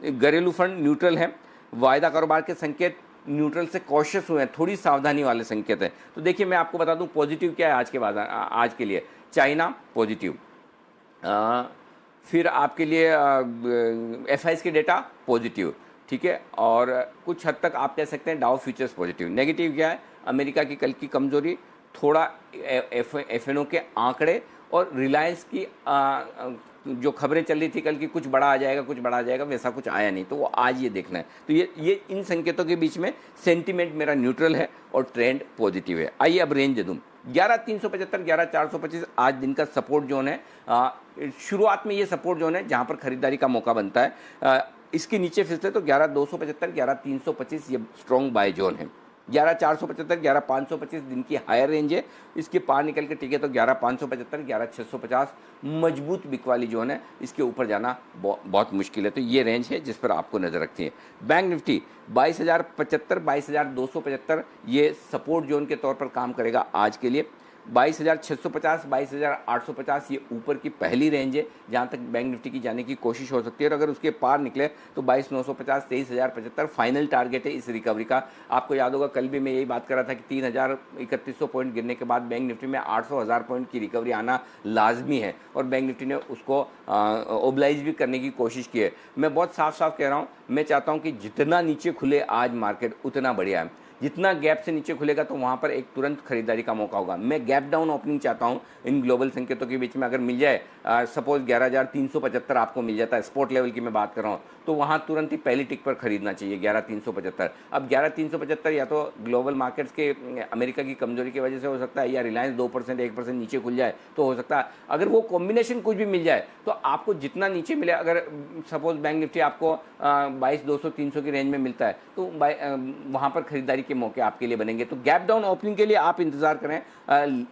घरेलू फंड न्यूट्रल है, वायदा कारोबार के संकेत न्यूट्रल से कॉशियस हुए हैं, थोड़ी सावधानी वाले संकेत हैं। तो देखिए मैं आपको बता दूं पॉजिटिव क्या है आज के बाद, आज के लिए चाइना पॉजिटिव, फिर आपके लिए FIs के डेटा पॉजिटिव, ठीक है, और कुछ हद तक आप कह सकते हैं डाउ फ्यूचर्स पॉजिटिव। नेगेटिव क्या है, अमेरिका की कल की कमजोरी, थोड़ा FNO के आंकड़े, और रिलायंस की जो खबरें चल रही थी कल की कुछ बड़ा आ जाएगा, कुछ बड़ा आ जाएगा, वैसा कुछ आया नहीं, तो वो आज ये देखना है। तो ये इन संकेतों के बीच में सेंटीमेंट मेरा न्यूट्रल है और ट्रेंड पॉजिटिव है। आइए अब रेंज दे दूँ, 11,375 11,425 आज दिन का सपोर्ट जोन है। शुरुआत में ये सपोर्ट जोन है जहाँ पर खरीदारी का मौका बनता है। इसके नीचे फिसले तो 11,275 11,325 ये स्ट्रॉन्ग बाय जोन है। 11,475 11,525 दिन की हायर रेंज है, इसके पार निकल के टिके तो 11,575 11,650 मजबूत बिक वाली जोन है, इसके ऊपर जाना बहुत मुश्किल है। तो ये रेंज है जिस पर आपको नजर रखनी है। बैंक निफ्टी 22,075 22,275 ये सपोर्ट जोन के तौर पर काम करेगा आज के लिए। 22,650 22,850 ये ऊपर की पहली रेंज है जहाँ तक बैंक निफ्टी की जाने की कोशिश हो सकती है, और अगर उसके पार निकले तो 22,950 23,075 फाइनल टारगेट है इस रिकवरी का। आपको याद होगा कल भी मैं यही बात कर रहा था कि 3,3100 पॉइंट गिरने के बाद बैंक निफ्टी में 800,000 पॉइंट की रिकवरी आना लाजमी है, और बैंक निफ्टी ने उसको ओबलाइज भी करने की कोशिश की है। मैं बहुत साफ साफ कह रहा हूँ, मैं चाहता हूँ कि जितना नीचे खुले आज मार्केट उतना बढ़िया है। जितना गैप से नीचे खुलेगा तो वहाँ पर एक तुरंत खरीदारी का मौका होगा। मैं गैप डाउन ओपनिंग चाहता हूँ इन ग्लोबल संकेतों के बीच में, अगर मिल जाए सपोज 11,375 आपको मिल जाता है, स्पॉट लेवल की मैं बात कर रहा हूँ, तो वहाँ तुरंत ही पहली टिक पर खरीदना चाहिए 11,375। अब 11,375 या तो ग्लोबल मार्केट्स के अमेरिका की कमजोरी की वजह से हो सकता है, या रिलायंस 2% 1% नीचे खुल जाए तो हो सकता है। अगर वो कॉम्बिनेशन कुछ भी मिल जाए तो आपको जितना नीचे मिले, अगर सपोज बैंक निफ्टी आपको 22,200-300 की रेंज में मिलता है तो वहाँ पर खरीदारी के मौके आपके लिए बनेंगे। तो गैप डाउन ओपनिंग के लिए आप इंतजार करें,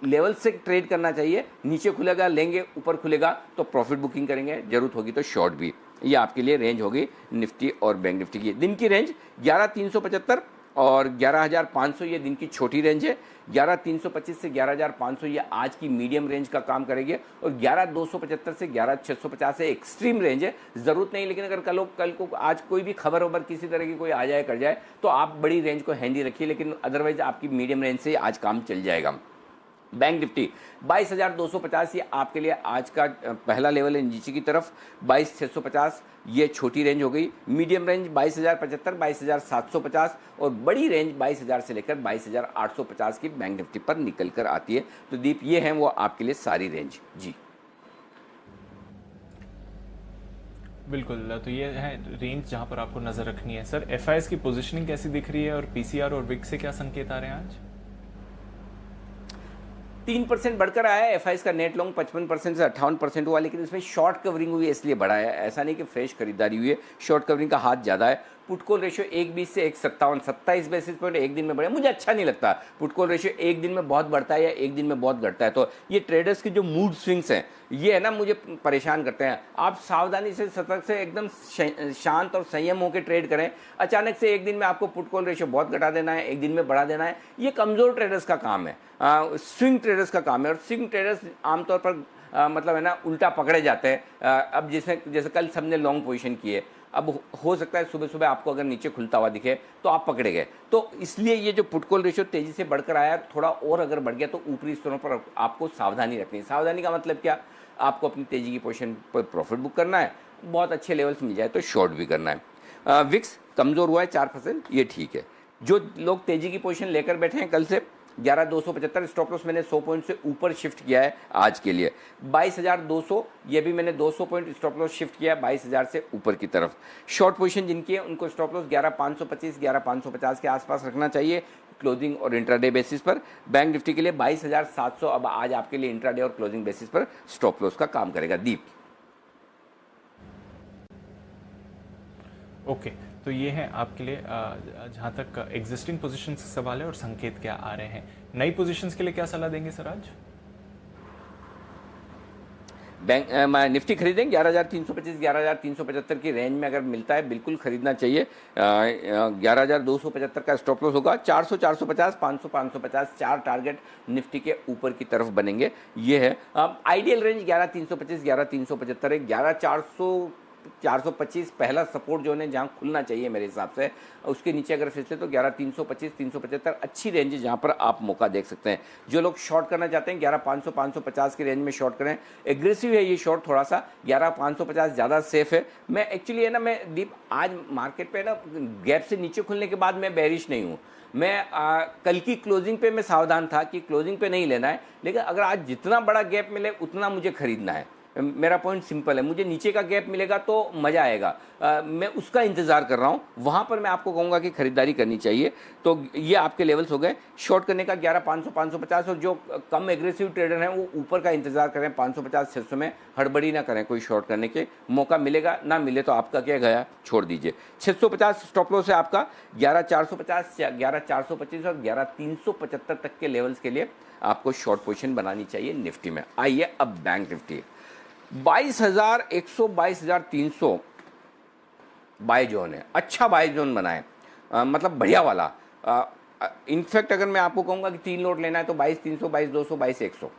लेवल से ट्रेड करना चाहिए। नीचे खुलेगा लेंगे, ऊपर खुलेगा तो प्रॉफिट बुकिंग करेंगे, जरूरत होगी तो शॉर्ट भी। ये आपके लिए रेंज होगी निफ्टी और बैंक निफ्टी की। दिन की रेंज 11,375 और 11,500 ये दिन की छोटी रेंज है। 11,325 से 11,500 ये आज की मीडियम रेंज का काम करेगी, और 11,275 से 11,650 से एक्सट्रीम रेंज है। जरूरत नहीं, लेकिन अगर कल को आज कोई भी खबर वबर किसी तरह की कोई आ जाए कर जाए तो आप बड़ी रेंज को हैंडी रखिए, लेकिन अदरवाइज आपकी मीडियम रेंज से आज काम चल जाएगा। बैंक निफ्टी 22,250 ये आपके लिए आज का पहला लेवल है नीचे की तरफ। 22,650 ये छोटी रेंज हो गई। मीडियम रेंज 22,075, 22,750 और बड़ी रेंज 22,000 से लेकर 22,850 की बैंक निफ्टी पर निकल कर आती है। तो दीप ये हैं वो आपके लिए सारी रेंज जी। बिल्कुल, तो ये है रेंज जहां पर आपको नजर रखनी है। सर एफआईएस की पोजीशनिंग कैसी दिख रही है और पीसीआर और विक से क्या संकेत आ रहे हैं आज? 3% बढ़कर आया है। एफआईएस का नेट लॉन्ग 55% से 58% हुआ, लेकिन इसमें शॉर्ट कवरिंग हुई है इसलिए बढ़ा है, ऐसा नहीं कि फ्रेश खरीदारी हुई है। शॉर्ट कवरिंग का हाथ ज़्यादा है। पुट कॉल रेशियो 1.20 से 1.57, 27 बेसिस पॉइंट एक दिन में बढ़े। मुझे अच्छा नहीं लगता पुट कॉल रेशियो एक दिन में बहुत बढ़ता है या एक दिन में बहुत घटता है। तो ये ट्रेडर्स के जो मूड स्विंग्स हैं ये है ना, मुझे परेशान करते हैं। आप सावधानी से, सतर्क से, एकदम शांत और संयम होकर ट्रेड करें। अचानक से एक दिन में आपको पुट कॉल रेशियो बहुत घटा देना है, एक दिन में बढ़ा देना है, ये कमज़ोर ट्रेडर्स का काम है, स्विंग ट्रेडर्स का काम है। और स्विंग ट्रेडर्स आमतौर पर मतलब है ना उल्टा पकड़े जाते हैं। अब जैसे कल सबने लॉन्ग पोजीशन की है, अब हो सकता है सुबह सुबह आपको अगर नीचे खुलता हुआ दिखे तो आप पकड़े गए। तो इसलिए ये जो पुट कॉल रेशियो तेजी से बढ़कर आया, थोड़ा और अगर बढ़ गया तो ऊपरी स्तरों पर आपको सावधानी रखनी है। सावधानी का मतलब क्या? आपको अपनी तेजी की पोजीशन पर प्रॉफिट बुक करना है, बहुत अच्छे लेवल्स मिल जाए तो शॉर्ट भी करना है। विक्स कमज़ोर हुआ है 4%, ये ठीक है। जो लोग तेजी की पोजीशन लेकर बैठे हैं कल से 11,275 स्टॉप लॉस मैंने 100 पॉइंट से ऊपर शिफ्ट किया है आज के लिए। 22,200 ये भी मैंने 200 पॉइंट स्टॉप लॉस शिफ्ट किया है 22,000 से ऊपर की तरफ। शॉर्ट पोजीशन जिनकी है उनको स्टॉप लॉस 11,525 11,550 के आसपास रखना चाहिए क्लोजिंग और इंट्राडे बेसिस पर। बैंक निफ्टी के लिए 22,700 अब आज आपके लिए इंट्राडे और क्लोजिंग बेसिस पर स्टॉप लॉस का काम करेगा। दीप ओके, तो ये है आपके लिए जहां तक एग्जिस्टिंग पोजीशंस का सवाल है और संकेत क्या आ रहे हैं। नई पोजीशंस के लिए क्या सलाह देंगे सर आज? बैंक निफ्टी खरीदें 11,325 11,375 की रेंज में अगर मिलता है बिल्कुल खरीदना चाहिए। 11,275 का स्टॉप लॉस होगा। 400 450 500 550 चार टारगेट निफ्टी के ऊपर की तरफ बनेंगे। ये है आइडियल रेंज 11,325 11,375 है। 11,425 पहला सपोर्ट जोन है जहां खुलना चाहिए मेरे हिसाब से। उसके नीचे अगर फिसले तो 11,325 375 अच्छी रेंज है जहां पर आप मौका देख सकते हैं। जो लोग शॉर्ट करना चाहते हैं 11,500 550 की रेंज में शॉर्ट करें। एग्रेसिव है ये शॉर्ट थोड़ा सा, 11,550 ज़्यादा सेफ है। मैं एक्चुअली है ना, मैं दीप आज मार्केट पे ना गैप से नीचे खुलने के बाद मैं बेरिश नहीं हूँ। मैं कल की क्लोजिंग पे मैं सावधान था कि क्लोजिंग पे नहीं लेना है, लेकिन अगर आज जितना बड़ा गैप मिले उतना मुझे खरीदना है। मेरा पॉइंट सिंपल है, मुझे नीचे का गैप मिलेगा तो मज़ा आएगा, मैं उसका इंतज़ार कर रहा हूँ। वहाँ पर मैं आपको कहूँगा कि खरीदारी करनी चाहिए। तो ये आपके लेवल्स हो गए शॉर्ट करने का 11,500 550। और जो कम एग्रेसिव ट्रेडर हैं वो ऊपर का इंतज़ार करें 550 600 में, हड़बड़ी ना करें कोई शॉर्ट करने के। मौका मिलेगा ना मिले तो आपका क्या गया, छोड़ दीजिए। 650 स्टॉप लॉस है आपका। 11,450 11,425 और 11,375 तक के लेवल्स के लिए आपको शॉर्ट पोजीशन बनानी चाहिए निफ्टी में। आइए अब बैंक निफ्टी 22,100 22,300 बाय जोन है। अच्छा बाय जोन बनाए, मतलब बढ़िया वाला। इनफैक्ट अगर मैं आपको कहूँगा कि 3 लोट लेना है तो 22,300 22,200 22,100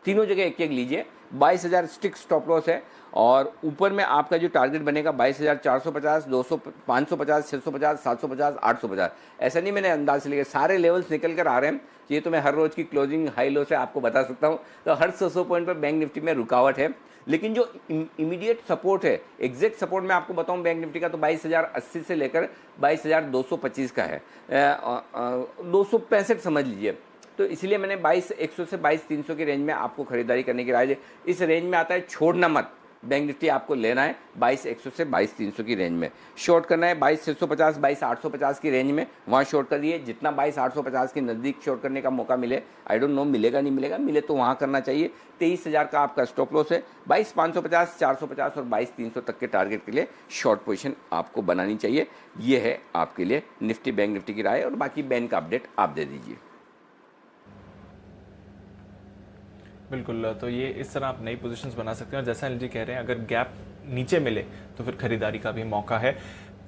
तीनों जगह एक एक लीजिए। 22,000 स्टिक स्टॉप लॉस है और ऊपर में आपका जो टारगेट बनेगा 22,450, 200, 550, 650, 750, 850। ऐसा नहीं मैंने अंदाज से लिया, सारे लेवल्स निकल कर आ रहे हैं। ये तो मैं हर रोज की क्लोजिंग हाई लो से आपको बता सकता हूँ। तो हर 100 पॉइंट पर बैंक निफ्टी में रुकावट है, लेकिन जो इमीडिएट सपोर्ट है, एग्जैक्ट सपोर्ट मैं आपको बताऊं बैंक निफ्टी का तो 22,080 से लेकर 22,225 का है, 265 समझ लीजिए। तो इसलिए मैंने 22,100 से 22,300 की रेंज में आपको खरीदारी करने की राय दी। इस रेंज में आता है, छोड़ना मत, बैंक निफ्टी आपको लेना है 22,100 से 22,300 की रेंज में। शॉर्ट करना है 22,650, 22,850 की रेंज में, वहाँ शॉर्ट करिए। जितना 22,850 के नज़दीक शॉर्ट करने का मौका मिले, आई डोंट नो मिलेगा नहीं मिलेगा, मिले तो वहाँ करना चाहिए। 23,000 का आपका स्टॉप लॉस है। 22,550, 450 और 22,300 तक के टारगेट के लिए शॉर्ट पोजीशन आपको बनानी चाहिए। ये है आपके लिए निफ्टी बैंक निफ्टी की राय, और बाकी बैंक का अपडेट आप दे दीजिए। बिल्कुल, तो ये इस तरह आप नई पोजीशंस बना सकते हैं और जैसा अनिल जी कह रहे हैं, अगर गैप नीचे मिले तो फिर खरीदारी का भी मौका है।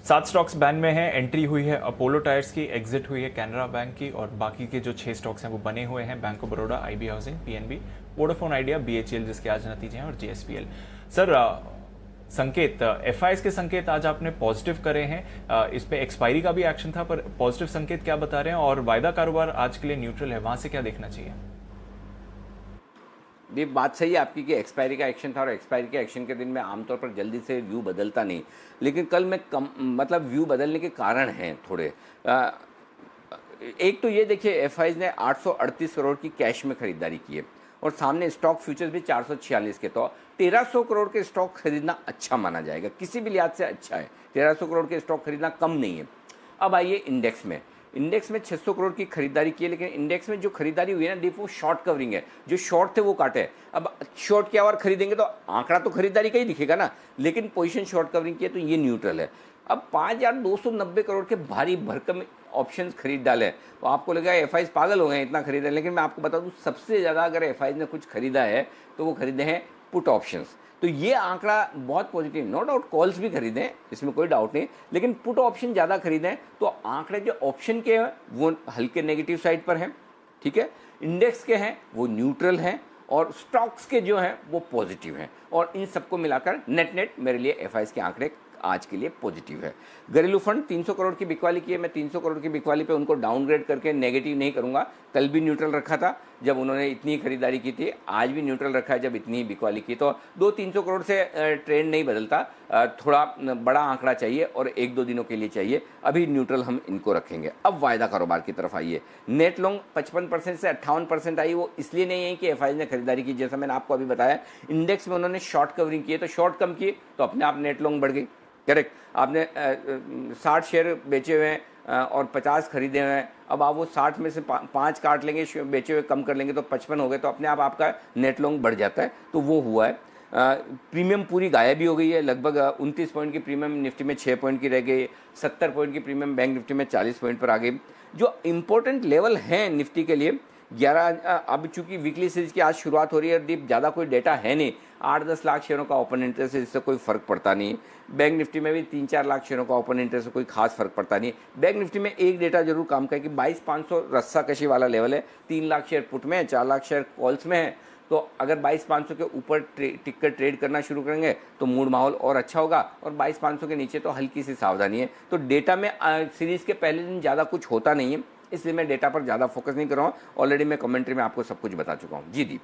7 स्टॉक्स बैन में हैं, एंट्री हुई है अपोलो टायर्स की, एग्जिट हुई है कैनरा बैंक की, और बाकी के जो 6 स्टॉक्स हैं वो बने हुए हैं bank of Baroda, IB housing, PNB, Vodafone idea, BHEL जिसके आज नतीजे हैं, और JSPL। सर, संकेत, FIs के संकेत आज आपने पॉजिटिव करे हैं, इस पे एक्सपायरी का भी एक्शन था, पर पॉजिटिव संकेत क्या बता रहे हैं, और वायदा कारोबार आज के लिए न्यूट्रल है, वहां से क्या देखना चाहिए? ये बात सही है आपकी कि एक्सपायरी का एक्शन था, और एक्सपायरी के एक्शन के दिन में आमतौर पर जल्दी से व्यू बदलता नहीं, लेकिन कल में मतलब व्यू बदलने के कारण हैं थोड़े। एक तो ये देखिए, FIs ने 838 करोड़ की कैश में खरीदारी की है, और सामने स्टॉक फ्यूचर्स भी 446 के, तो 1300 करोड़ के स्टॉक खरीदना अच्छा माना जाएगा, किसी भी लिहाज से अच्छा है। 1300 करोड़ के स्टॉक खरीदना कम नहीं है। अब आइए इंडेक्स में। इंडेक्स में 600 करोड़ की खरीदारी की है, लेकिन इंडेक्स में जो खरीदारी हुई है ना दीप, वो शॉर्ट कवरिंग है। जो शॉर्ट थे वो काटे। अब शॉर्ट किया और खरीदेंगे तो आंकड़ा तो खरीदारी का ही दिखेगा ना, लेकिन पोजीशन शॉर्ट कवरिंग की है तो ये न्यूट्रल है। अब 5,290 करोड़ के भारी भरकम ऑप्शंस खरीद डाले तो आपको लगेगा FIs पागल हो गए इतना खरीदा, लेकिन मैं आपको बता दूं सबसे ज़्यादा अगर FIs ने कुछ खरीदा है तो वो खरीदे हैं पुट ऑप्शंस। तो ये आंकड़ा बहुत पॉजिटिव, नो डाउट कॉल्स भी खरीदें, इसमें कोई डाउट नहीं, लेकिन पुट ऑप्शन ज़्यादा खरीदें तो आंकड़े जो ऑप्शन के हैं वो हल्के नेगेटिव साइड पर हैं, ठीक है। इंडेक्स के हैं वो न्यूट्रल हैं, और स्टॉक्स के जो हैं वो पॉजिटिव हैं, और इन सबको मिलाकर नेट नेट मेरे लिए FIs के आंकड़े आज के लिए पॉजिटिव है। घरेलू फंड 300 करोड़ की बिकवाली की है, मैं 300 करोड़ की बिकवाली पे उनको डाउनग्रेड करके नेगेटिव नहीं करूंगा। कल भी न्यूट्रल रखा था जब उन्होंने इतनी खरीदारी की थी, आज भी न्यूट्रल रखा है जब इतनी बिकवाली की। तो 200-300 करोड़ से ट्रेंड नहीं बदलता, थोड़ा बड़ा आंकड़ा चाहिए और 1-2 दिनों के लिए चाहिए। अभी न्यूट्रल हम इनको रखेंगे। अब वायदा कारोबार की तरफ आइए। नेट लॉन्ग 55% से 58% आई, वो इसलिए नहीं है कि FIs ने खरीदारी की, जैसा मैंने आपको अभी बताया। इंडेक्स में उन्होंने शॉर्ट कवरिंग की है तो शॉर्ट कम की तो अपने आप नेट लॉन्ग बढ़ गई, करेक्ट। आपने 60 शेयर बेचे हुए हैं और 50 खरीदे हुए हैं, अब आप वो 60 में से 5 काट लेंगे, बेचे हुए कम कर लेंगे तो 55 हो गए, तो अपने आप आपका नेट लॉन्ग बढ़ जाता है। तो वो हुआ है। प्रीमियम पूरी गायब भी हो गई है, लगभग 29 पॉइंट की प्रीमियम निफ्टी में 6 पॉइंट की रह गई, 70 पॉइंट की प्रीमियम बैंक निफ्टी में 40 पॉइंट पर आ गई। जो इंपॉर्टेंट लेवल हैं निफ्टी के लिए 11, अब चूंकि वीकली सीरीज की आज शुरुआत हो रही है, डीप ज़्यादा कोई डेटा है नहीं, 8-10 लाख शेयरों का ओपन इंटरेस्ट है, इससे कोई फर्क पड़ता नहीं। बैंक निफ्टी में भी 3-4 लाख शेयरों का ओपन इंटरेस्ट है, कोई खास फर्क पड़ता नहीं। बैंक निफ्टी में एक डेटा जरूर काम का है कि 22,500 रस्सा कशी वाला लेवल है, 3 लाख शेयर पुट में है, 4 लाख शेयर कॉल्स में है। तो अगर 22,500 के ऊपर टिक कर ट्रेड करना शुरू करेंगे तो मूड माहौल और अच्छा होगा, और 22,500 के नीचे तो हल्की सी सावधानी है। तो डेटा में सीरीज के पहले दिन ज़्यादा कुछ होता नहीं है, इसलिए मैं डेटा पर ज़्यादा फोकस नहीं कर रहा हूँ। ऑलरेडी मैं कमेंट्री में आपको सब कुछ बता चुका हूँ। जी दीप।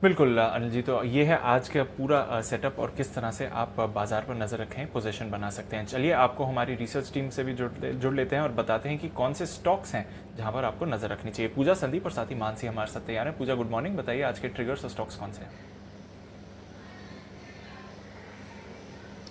बिल्कुल अनिल जी, तो ये है आज का पूरा सेटअप और किस तरह से आप बाजार पर नजर रखें, पोजीशन बना सकते हैं। चलिए आपको हमारी रिसर्च टीम से भी जुड़ लेते हैं और बताते हैं कि कौन से स्टॉक्स हैं जहां पर आपको नजर रखनी चाहिए। पूजा, संदीप और साथ ही मानसी हमारे साथ तैयार है। पूजा, गुड मॉर्निंग, बताइए आज के ट्रिगर्स और स्टॉक्स कौन से हैं?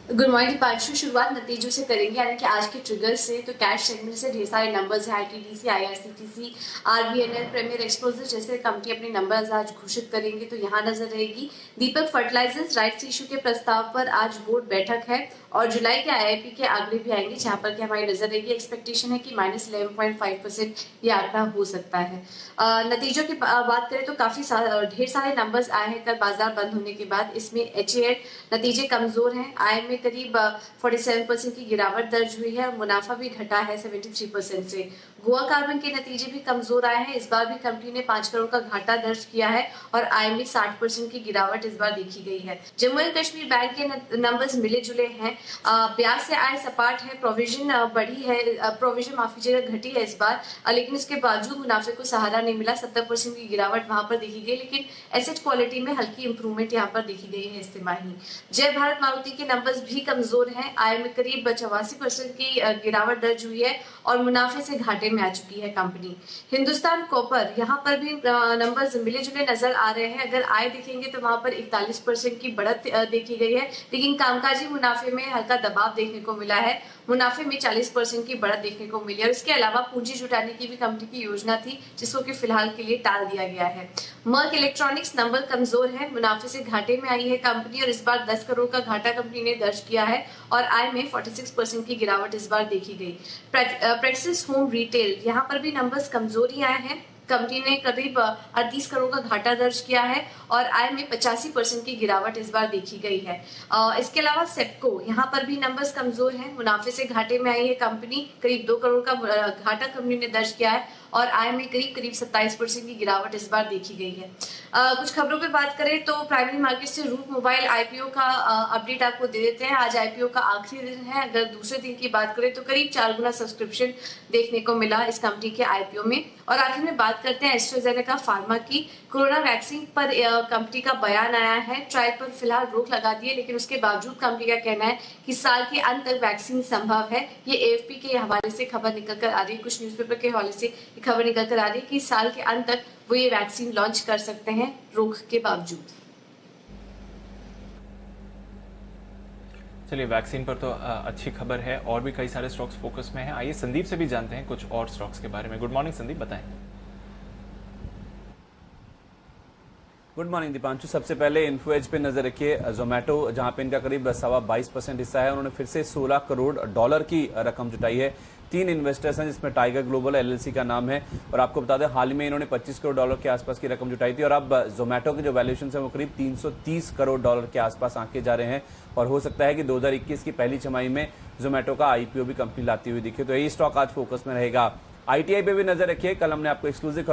Good morning Deepanshu. शुरुआत नतीजों से करेंगे, यानी कि आज के ट्रिगर से। तो कैश सेगमेंट से ढेर सारे नंबर्स हैं। ITDC, IRCTC, RVNL, Premier Explosives जैसे कंपनी अपने नंबर्स आज घोषित करेंगे, तो यहाँ नजर रहेगी। दीपक फर्टिलाइजर्स राइट्स इशू के प्रस्ताव पर आज बोर्ड बैठक है, और जुलाई के आईआईपी के आंकड़े भी आएंगे, जहां पर कि हमारी नजर रहेगी, एक्सपेक्टेशन है कि -11.5% ये आंकड़ा हो सकता है। नतीजों की बात करें तो काफी ढेर सारे नंबर्स आए हैं कल बाजार बंद होने के बाद। इसमें एचएएड नतीजे कमजोर हैं, आय में करीब 47% की गिरावट दर्ज हुई है और मुनाफा भी घटा है 73% से। गोवा कार्बन के नतीजे भी कमजोर आए हैं, इस बार भी कंपनी ने 5 करोड़ का घाटा दर्ज किया है और आय में 60% की गिरावट इस बार देखी गई है। जम्मू एंड कश्मीर बैंक के नंबर्स मिले जुले हैं, ब्याज से आय सपाट है, प्रोविजन बढ़ी है, प्रोविजन माफी जगह घटी है इस बार, लेकिन इसके बावजूद मुनाफे को सहारा नहीं मिला। 70% की गिरावट वहां पर देखी गई, लेकिन एसेट क्वालिटी में हल्की इंप्रूवमेंट यहाँ पर देखी गई है इस तिमाही। जय भारत मारुति के नंबर्स भी कमजोर हैं, आय में करीब 84% की गिरावट दर्ज हुई है और मुनाफे से घाटे में आ चुकी है कंपनी। हिंदुस्तान कॉपर, यहाँ पर भी नंबर्स मिले जुले नजर आ रहे हैं। अगर आय देखेंगे तो वहां पर 41% की बढ़त देखी गई है, लेकिन कामकाजी मुनाफे में हल्का दबाव देखने को मिला है। मुनाफे में 40% की बढ़त देखने को मिली है और इसके अलावा पूंजी जुटाने की भी कंपनी की योजना थी, जिसको कि फिलहाल के लिए टाल दिया गया है। मर्क इलेक्ट्रॉनिक्स नंबर कमजोर है, मुनाफे से घाटे में आई है कंपनी और इस बार 10 करोड़ का घाटा कंपनी ने दर्ज किया है और आय में 46% की गिरावट इस बार देखी गई। प्रेक्सिस होम रिटेल, यहाँ पर भी नंबर्स कमजोरी आए हैं, कंपनी ने करीब 38 करोड़ का घाटा दर्ज किया है और आय में 85% की गिरावट इस बार देखी गई है। इसके अलावा सेप्को, यहाँ पर भी नंबर्स कमजोर हैं, मुनाफे से घाटे में आई है कंपनी, करीब 2 करोड़ का घाटा कंपनी ने दर्ज किया है और आय में करीब 27% की गिरावट इस बार देखी गई है। कुछ खबरों पे बात करें तो प्राइमरी मार्केट से रूट मोबाइल आईपीओ का अपडेट आपको दे देते हैं। आज आईपीओ का आखिरी दिन है। अगर दूसरे दिन की बात करें तो करीब 4 गुना सब्सक्रिप्शन देखने को मिला इस कंपनी के आईपीओ में। और आखिर में बात करते हैं एस्ट्राजेनेका फार्मा की। कोरोना वैक्सीन पर कंपनी का बयान आया है, ट्रायल पर फिलहाल रोक लगा दी है, लेकिन उसके बावजूद कंपनी का कहना है कि साल के अंत तक वैक्सीन संभव है। ये एएफपी के हवाले से खबर निकल कर आ रही है, कुछ न्यूज़पेपर के हवाले से खबर निकल कर आ रही है कि साल के अंत तक वो ये वैक्सीन लॉन्च कर सकते हैं रोक के बावजूद। चलिए, वैक्सीन पर तो अच्छी खबर है और भी कई सारे स्टॉक्स फोकस में हैं। आइए संदीप से भी जानते हैं कुछ और स्टॉक्स के बारे में। गुड मॉर्निंग संदीप, बताएं। Good morning Deepanshu. सबसे पहले इन्फो एज पे नजर रखिए। जोमेटो, जहां पे इनका करीब 22.25% हिस्सा है, उन्होंने फिर से $16 करोड़ की रकम जुटाई है। 3 इन्वेस्टर्स हैं, जिसमें टाइगर ग्लोबल एलएलसी का नाम है और आपको बता दें हाल ही में इन्होंने $25 करोड़ के आसपास की रकम जुटाई थी और अब जोमेटो के जो वैल्यूएशन है वो करीब $330 करोड़ के आसपास आंके जा रहे हैं और हो सकता है कि 2021 की पहली छमाही में जोमेटो का आईपीओ भी कंपनी लाती हुई दिखे, तो यही स्टॉक आज फोकस में रहेगा। आईटीआई पे भी नजर रखिए। कल हमने आपको एक्सक्लूसिव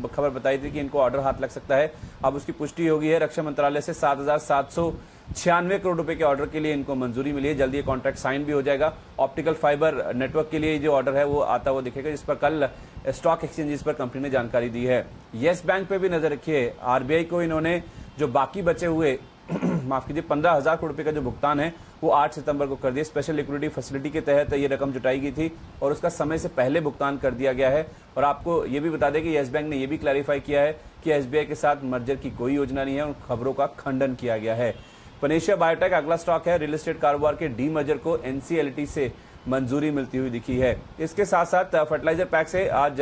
खबर बताई थी कि इनको ऑर्डर हाथ लग सकता है, अब उसकी पुष्टि होगी है। रक्षा मंत्रालय से 7,796 करोड़ रुपए के ऑर्डर के लिए इनको मंजूरी मिली है। जल्दी ये कॉन्ट्रैक्ट साइन भी हो जाएगा। ऑप्टिकल फाइबर नेटवर्क के लिए जो ऑर्डर है वो आता हुआ दिखेगा, जिस पर कल स्टॉक एक्सचेंजेस पर कंपनी ने जानकारी दी है। येस बैंक पे भी नजर रखिए। आरबीआई को इन्होंने जो बाकी बचे हुए माफ कीजिए 15,000 करोड़ रुपए का जो भुगतान है वो 8 सितंबर को कर दिया। स्पेशल लिक्विडिटी फैसिलिटी के तहत ये रकम जुटाई गई थी और उसका समय से पहले भुगतान कर दिया गया है। और आपको ये भी बता दें कि येस बैंक ने ये भी क्लैरिफाई किया है कि एसबीआई के साथ मर्जर की कोई योजना नहीं है और खबरों का खंडन किया गया है। पनेशिया बायोटेक अगला स्टॉक है। रियल एस्टेट कारोबार के डीमर्जर को एनसीएलटी से मंजूरी मिलती हुई दिखी है। इसके साथ साथ फर्टिलाइजर पैक से आज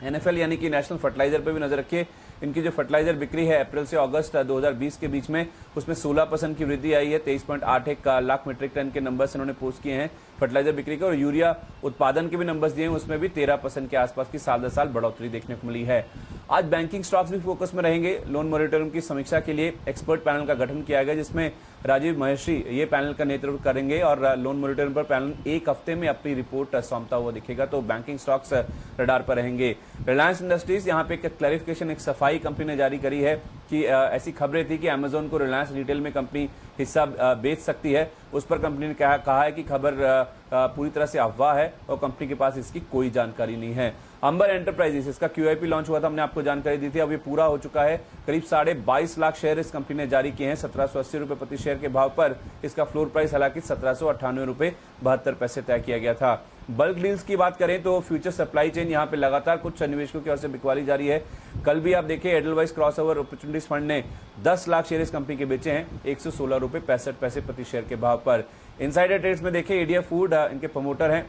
एनएफएल यानी कि नेशनल फर्टिलाइजर पे भी नजर रखिए। इनकी जो फर्टिलाइजर बिक्री है अप्रैल से अगस्त 2020 के बीच में, उसमें 16% की वृद्धि आई है। 23.81 लाख मीट्रिक टन के नंबर्स इन्होंने पोस्ट किए हैं फर्टिलाइजर बिक्री के। और यूरिया उत्पादन के भी नंबर्स दिए हैं, उसमें भी 13% के आसपास की साल दर साल बढ़ोतरी देखने को मिली है। आज बैंकिंग स्टॉक्स भी फोकस में रहेंगे। लोन मॉनिटरिंग की समीक्षा के लिए एक्सपर्ट पैनल का गठन किया गया, जिसमें राजीव महेश्वरी ये पैनल का नेतृत्व करेंगे और लोन मॉनिटरिंग पर पैनल 1 हफ्ते में अपनी रिपोर्ट सौंपता हुआ दिखेगा, तो बैंकिंग स्टॉक्स रडार पर रहेंगे। रिलायंस इंडस्ट्रीज, यहाँ पे एक क्लैरिफिकेशन, एक सफाई कंपनी ने जारी करी है कि ऐसी खबरें थी कि अमेजोन को रिलायंस रिटेल में कंपनी हिस्सा बेच सकती है, उस पर कंपनी ने कहा है कि खबर पूरी तरह से अफवाह है और कंपनी के पास इसकी कोई जानकारी नहीं है। अंबर एंटरप्राइजेस, इसका क्यूआईपी लॉन्च हुआ था, हमने आपको जानकारी दी थी, अब ये पूरा हो चुका है। करीब 22.5 लाख शेयर इस कंपनी ने जारी किए हैं 1780 रुपए प्रति शेयर के भाव पर। इसका फ्लोर प्राइस हालांकि 1798 रुपए 72 पैसे तय किया गया था। बल्क डील्स की बात करें तो फ्यूचर सप्लाई चेन यहाँ पे लगातार कुछ निवेशकों की ओर से बिकवाली जारी है। कल भी आप देखिए एडलवाइस क्रॉसओवर अपॉर्चुनिटीज फंड ने 10 लाख शेयर इस कंपनी के बेचे हैं 116 रुपए 65 पैसे प्रति शेयर के भाव पर। इनसाइडर ट्रेड्स में देखिए एडीएफ फूड, इनके प्रमोटर हैं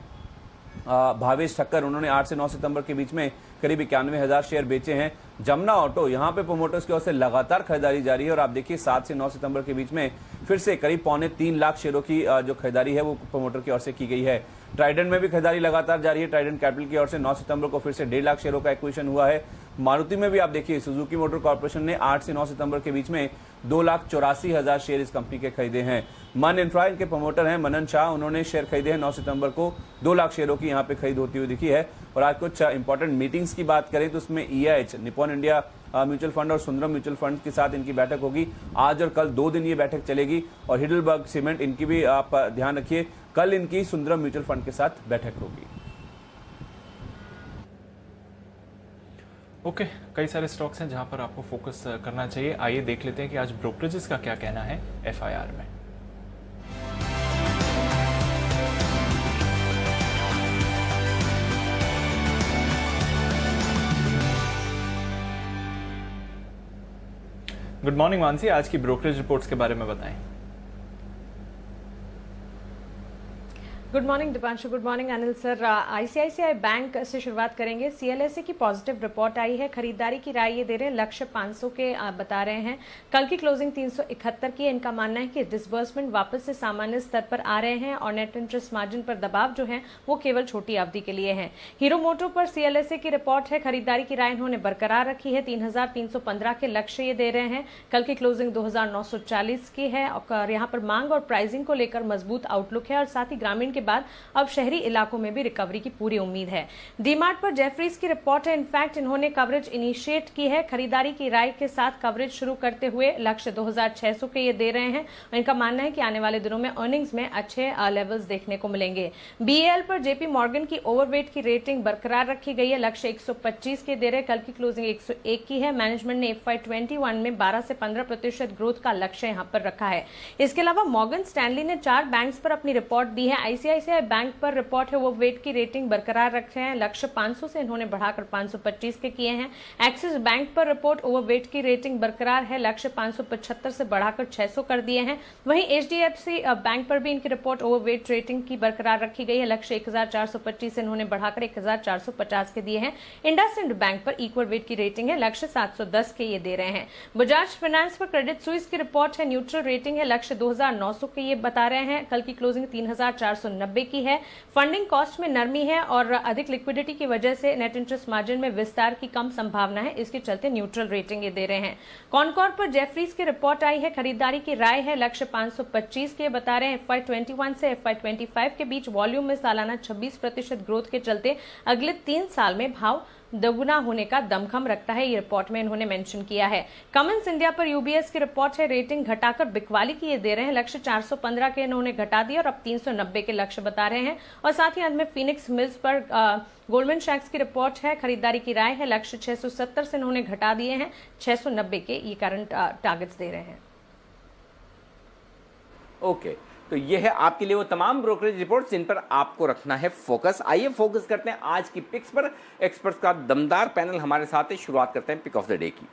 भावेश ठक्कर, उन्होंने 8 से 9 सितंबर के बीच में करीब 91,000 शेयर बेचे हैं जमुना ऑटो, यहाँ पे प्रोमोटर्स की ओर से लगातार खरीदारी जारी है और आप देखिए 7 से 9 सितंबर के बीच में फिर से करीब 2.25 लाख शेयरों की जो खरीदारी है वो प्रोमोटर की ओर से की गई है। ट्राइडेंट में भी खरीदारी लगातार जारी है। ट्राइडेंट कैपिटल की ओर से 9 सितंबर को फिर से 1.5 लाख शेयरों का एक्विजिशन हुआ है। मारुति में भी आप देखिए सुजुकी मोटर कॉर्पोरेशन ने 8 से 9 सितंबर के बीच में 2,84,000 शेयर इस कंपनी के खरीदे हैं। मन इंफ्रा इनके प्रमोटर हैं मनन शाह, उन्होंने शेयर खरीदे हैं। 9 सितंबर को 2 लाख शेयरों की यहाँ पे खरीद होती हुई दिखी है। और आज कुछ इंपॉर्टेंट मीटिंग्स की बात करें तो उसमें EIH Nippon India mutual fund और सुंदरम म्यूचुअल फंड के साथ इनकी बैठक होगी। आज और कल 2 दिन ये बैठक चलेगी। और हिडलबर्ग सीमेंट, इनकी भी आप ध्यान रखिए, कल इनकी सुंदरम म्यूचुअल फंड के साथ बैठक होगी। ओके, कई सारे स्टॉक्स हैं जहां पर आपको फोकस करना चाहिए। आइए देख लेते हैं कि आज ब्रोकरेजेस का क्या कहना है FIR में। गुड मॉर्निंग मानसी, आज की ब्रोकरेज रिपोर्ट्स के बारे में बताएं। Good morning Deepanshu, good morning Anil sir. ICICI bank से शुरुआत करेंगे। CLSA की पॉजिटिव रिपोर्ट आई है। खरीदारी की राय ये दे रहे हैं, लक्ष्य 500 के बता रहे हैं। कल की क्लोजिंग 371 की है। इनका मानना है कि डिसबर्समेंट वापस से सामान्य स्तर पर आ रहे हैं और नेट इंटरेस्ट मार्जिन पर दबाव जो है वो केवल छोटी अवधि के लिए है। हीरो मोटो पर CLSA की रिपोर्ट है। खरीदारी की राय इन्होंने बरकरार रखी है। 3,315 के लक्ष्य ये दे रहे हैं। कल की क्लोजिंग 2,940 की है और यहाँ पर मांग और प्राइसिंग को लेकर मजबूत आउटलुक है और साथ ही ग्रामीण के बाद अब शहरी इलाकों में भी रिकवरी की पूरी उम्मीद है। डीमार्ट पर जेफरीज की रिपोर्ट है। इनफैक्ट इन्होंने कवरेज इनिशिएट की है। खरीदारी की राय के साथ कवरेज शुरू करते हुए लक्ष्य 2,600 के ये दे रहे हैं। इनका मानना है कि आने वाले दिनों में अर्निंग्स में अच्छे लेवल्स देखने को मिलेंगे। BEL पर JP मॉर्गन की ओवरवेट की रेटिंग बरकरार रखी गई है। लक्ष्य 125 के दे रहे। कल की क्लोजिंग 101 की है। मैनेजमेंट ने FY21 में 12 से 15% ग्रोथ का लक्ष्य यहां पर रखा है। इसके अलावा मॉर्गन स्टैनली ने 4 बैंक्स पर अपनी रिपोर्ट दी है। ICICI बैंक पर रिपोर्ट है वो वेट की रेटिंग बरकरार रखे हैं। लक्ष्य 500 से इन्होंने बढ़ाकर 525 के किए हैं। एक्सिस बैंक पर रिपोर्ट ओवरवेट की रेटिंग बरकरार है। लक्ष्य 575 से बढ़ाकर 600 कर दिए हैं। वहीं HDFC बैंक पर भी इनकी रिपोर्ट ओवरवेट रेटिंग की बरकरार रखी गई है। लक्ष्य 1,425 से इन्होंने बढ़ाकर 1,450 के दिए हैं। इंडसइंड बैंक पर इक्वल वेट की रेटिंग है। लक्ष्य 710 के ये दे रहे हैं। बजाज फाइनेंस पर क्रेडिट स्विस की रिपोर्ट है, न्यूट्रल रेटिंग है। लक्ष्य 2,900 के ये बता रहे हैं। कल की क्लोजिंग 3,490 की है। फंडिंग कॉस्ट में नरमी है और अधिक लिक्विडिटी की वजह से नेट इंटरेस्ट मार्जिन में विस्तार की कम संभावना है। इसके चलते न्यूट्रल रेटिंग ये दे रहे हैं। कॉनकॉर्ड पर जेफरीज की रिपोर्ट आई है। खरीदारी की राय है। लक्ष्य 525 के बता रहे हैं। FY21 से FY25 के बीच वॉल्यूम में सालाना 26% ग्रोथ के चलते अगले 3 साल में भाव दोगुना होने का दमखम रखता है। ये रिपोर्ट में इन्होंने मेंशन किया है। कमिंस इंडिया पर UBS की रिपोर्ट है। रेटिंग घटाकर बिकवाली की ये दे रहे हैं। लक्ष्य 415 के इन्होंने घटा दिया और अब 390 के लक्ष्य बता रहे हैं। और साथ ही अंत में फिनिक्स मिल्स पर गोल्डमैन सैक्स की रिपोर्ट है। खरीदारी की राय है। लक्ष्य 670 से इन्होंने घटा दिए हैं। 690 के ये करंट टारगेट्स दे रहे हैं। ओके, तो ये है आपके लिए वो तमाम ब्रोकरेज रिपोर्ट्स जिन पर आपको रखना है फोकस। आइए फोकस करते हैं आज की पिक्स पर। एक्सपर्ट्स का दमदार पैनल हमारे साथ है। शुरुआत करते हैं पिक ऑफ द डे की।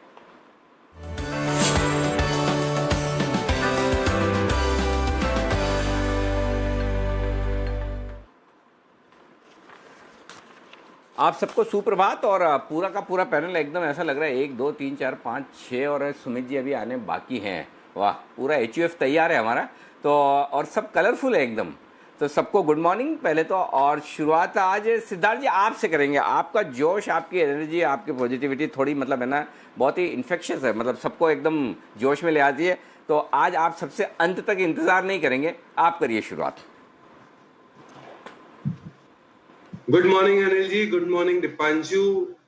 आप सबको सुप्रभात। और पूरा का पूरा पैनल एकदम ऐसा लग रहा है 1 2 3 4 5 6 और सुमित जी अभी आने बाकी हैं। वाह, पूरा HUF तैयार है हमारा तो, और सब कलरफुल है एकदम। तो सबको गुड मॉर्निंग पहले तो। और शुरुआत आज सिद्धार्थ जी आपसे करेंगे। आपका जोश, आपकी एनर्जी, आपकी पॉजिटिविटी थोड़ी मतलब है ना बहुत ही इन्फेक्शियस है, मतलब सबको एकदम जोश में ले आती है। तो आज आप सबसे अंत तक इंतजार नहीं करेंगे, आप करिए शुरुआत। Good morning Anil ji, good morning Deepanshu.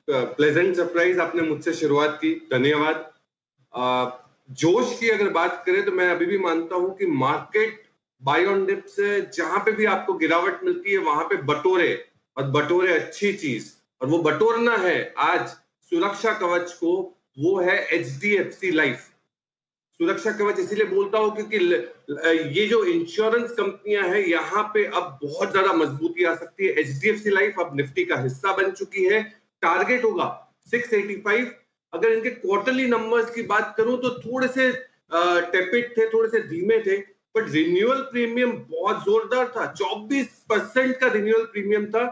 Pleasant surprise आपने मुझसे शुरुआत की, धन्यवाद। जोश की अगर बात करें तो मैं अभी भी मानता हूं कि मार्केट बाय ऑन डिप से जहां पे भी आपको गिरावट मिलती है वहां पे बटोरे, और बटोरे अच्छी चीज, और वो बटोरना है आज सुरक्षा कवच को, वो है HDFC लाइफ। सुरक्षा कवच इसीलिए बोलता हूं क्योंकि ये जो इंश्योरेंस कंपनियां हैं यहाँ पे अब बहुत ज्यादा मजबूती आ सकती है। HDFC लाइफ अब निफ्टी का हिस्सा बन चुकी है। टारगेट होगा 685। अगर इनके क्वार्टरली नंबर्स की बात करूं तो थोड़े से टेपिड थे, थोड़े से धीमे थे, बट रिन्यूअल प्रीमियम बहुत जोरदार था। 24% का रिन्यूअल प्रीमियम था।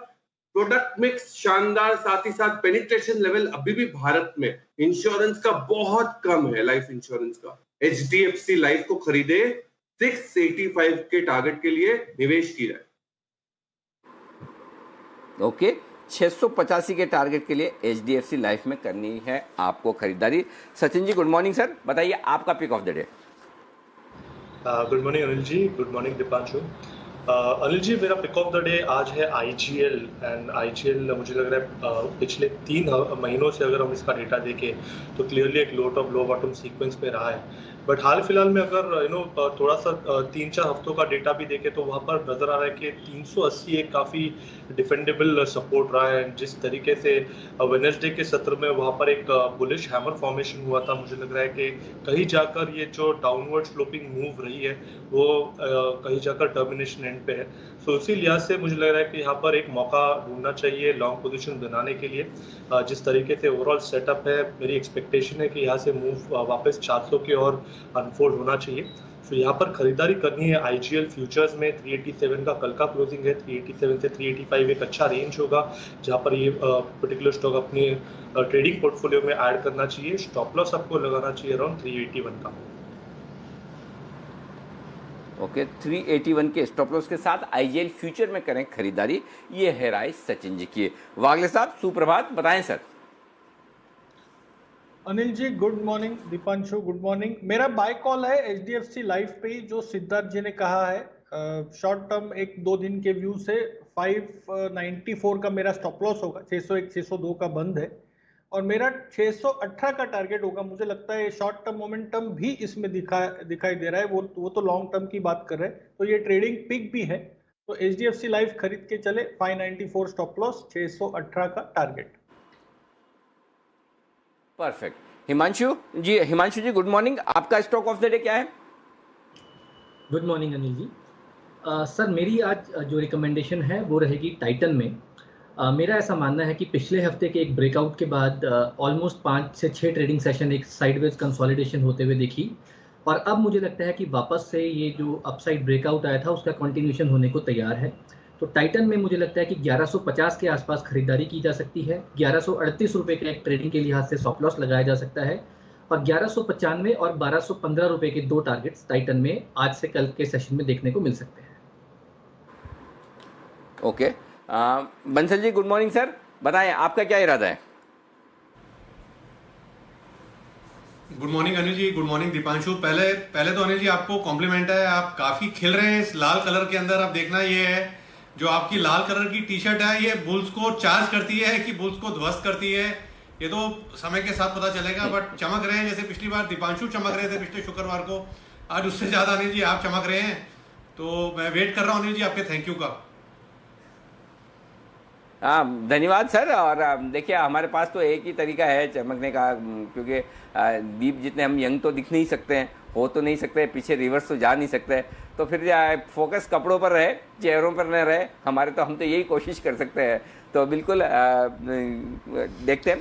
प्रोडक्ट मिक्स शानदार, साथ ही साथ पेनिट्रेशन लेवल अभी भी भारत में इंश्योरेंस का बहुत कम है, लाइफ इंश्योरेंस का। HDFC लाइफ को खरीदे, 685 के टारगेट के लिए निवेश की जाए। ओके, 685 के टारगेट के लिए HDFC लाइफ में करनी है आपको खरीदारी। Sachin ji good morning sir, बताइए आपका pick of the day. Good morning Anil ji, good morning Deepanshu. Anil ji, मेरा पिक ऑफ द डे आज है IGL, एंड IGL मुझे लग रहा है पिछले 3 महीनों से अगर हम इसका डेटा देखें तो क्लियरली एक लो टॉप लो बॉटम सीक्वेंस में रहा है। बट हाल फिलहाल में अगर थोड़ा सा 3-4 हफ्तों का डेटा भी देखें तो वहाँ पर नजर आ रहा है कि 380 एक काफ़ी डिफेंडेबल सपोर्ट रहा है। जिस तरीके से वेडनेसडे के सत्र में वहाँ पर एक बुलिश हैमर फॉर्मेशन हुआ था, मुझे लग रहा है कि कहीं जाकर ये जो डाउनवर्ड स्लोपिंग मूव रही है वो कहीं जाकर टर्मिनेशन एंड पे है। सो इसी लिहाज से मुझे लग रहा है कि यहाँ पर एक मौका ढूंढना चाहिए लॉन्ग पोजीशन बनाने के लिए। जिस तरीके से ओवरऑल सेटअप है, मेरी एक्सपेक्टेशन है कि यहाँ से मूव वापस 400 की ओर अनफोल्ड होना चाहिए। तो यहाँ पर खरीदारी करनी है IGL फ्यूचर्स में। 387 का कल का क्लोजिंग है, 387 से 385 एक अच्छा रेंज होगा जहाँ पर ये पर्टिकुलर स्टॉक अपने ट्रेडिंग पोर्टफोलियो में ऐड करना चाहिए। स्टॉप लॉस आपको लगाना चाहिए अराउंड 381 का। ओके, 381 के स्टॉप लॉस के साथ IGL फ्यूचर में करें खरीदारी। ये है राय सचिन जी की। वागले साहब सुप्रभात, बताएं sir. Anil ji good morning, Deepanshu good morning. मेरा बाय कॉल है HDFC लाइफ पे ही, जो सिद्धार्थ जी ने कहा है। शॉर्ट टर्म 1-2 दिन के व्यू से 594 का मेरा स्टॉप लॉस होगा, 601 602 का बंद है और मेरा 618 का टारगेट होगा। मुझे लगता है शॉर्ट टर्म मोमेंटम भी इसमें दिखाई दे रहा है। वो तो लॉन्ग टर्म की बात कर रहे हैं, तो ये ट्रेडिंग पिक भी है। तो HDFC लाइफ खरीद के चले, 594 स्टॉप लॉस, 618 का टारगेट। परफेक्ट। हिमांशु जी गुड मॉर्निंग, आपका स्टॉक ऑफ द डे क्या है? गुड मॉर्निंग अनिल जी। सर मेरी आज जो रिकमेंडेशन है वो रहेगी टाइटन में। मेरा ऐसा मानना है कि पिछले हफ्ते के एक ब्रेकआउट के बाद ऑलमोस्ट 5 से 6 ट्रेडिंग सेशन एक साइडवेज कंसोलिडेशन होते हुए देखी और अब मुझे लगता है कि वापस से ये जो अपसाइड ब्रेकआउट आया था उसका कंटिन्यूशन होने को तैयार है। तो टाइटन में मुझे लगता है कि 1150 के आसपास खरीदारी की जा सकती है। 1138 रुपये के एक ट्रेडिंग के लिहाज से स्टॉप लॉस लगाया जा सकता है और 1195 और 1215 रुपये के 2 टारगेट्स टाइटन में आज से कल के सेशन में देखने को मिल सकते हैं। Okay, Bansal ji good morning sir, बताएं आपका क्या इरादा है? Good morning Anil ji, good morning Deepanshu. पहले तो अनिल जी आपको कॉम्प्लीमेंट है, आप काफी खिल रहे हैं इस लाल कलर के अंदर। आप देखना ये है जो आपकी लाल कलर की टी शर्ट है, ये बुल्स को चार्ज करती है कि बुल्स को ध्वस्त करती है, ये तो समय के साथ पता चलेगा। बट चमक रहे हैं, जैसे पिछली बार दीपांशु चमक रहे थे पिछले शुक्रवार को, आज उससे ज्यादा अनिल जी आप चमक रहे हैं। तो मैं वेट कर रहा हूँ अनिल जी आपके थैंक यू का। धन्यवाद सर। और देखिए हमारे पास तो एक ही तरीका है चमकने का, क्योंकि दीप जितने हम यंग तो दिख नहीं सकते हैं, हो तो नहीं सकते, पीछे रिवर्स तो जा नहीं सकते, तो फिर फोकस कपड़ों पर रहे, चेहरों पर न रहे हमारे। तो हम तो यही कोशिश कर सकते हैं। तो बिल्कुल देखते हैं,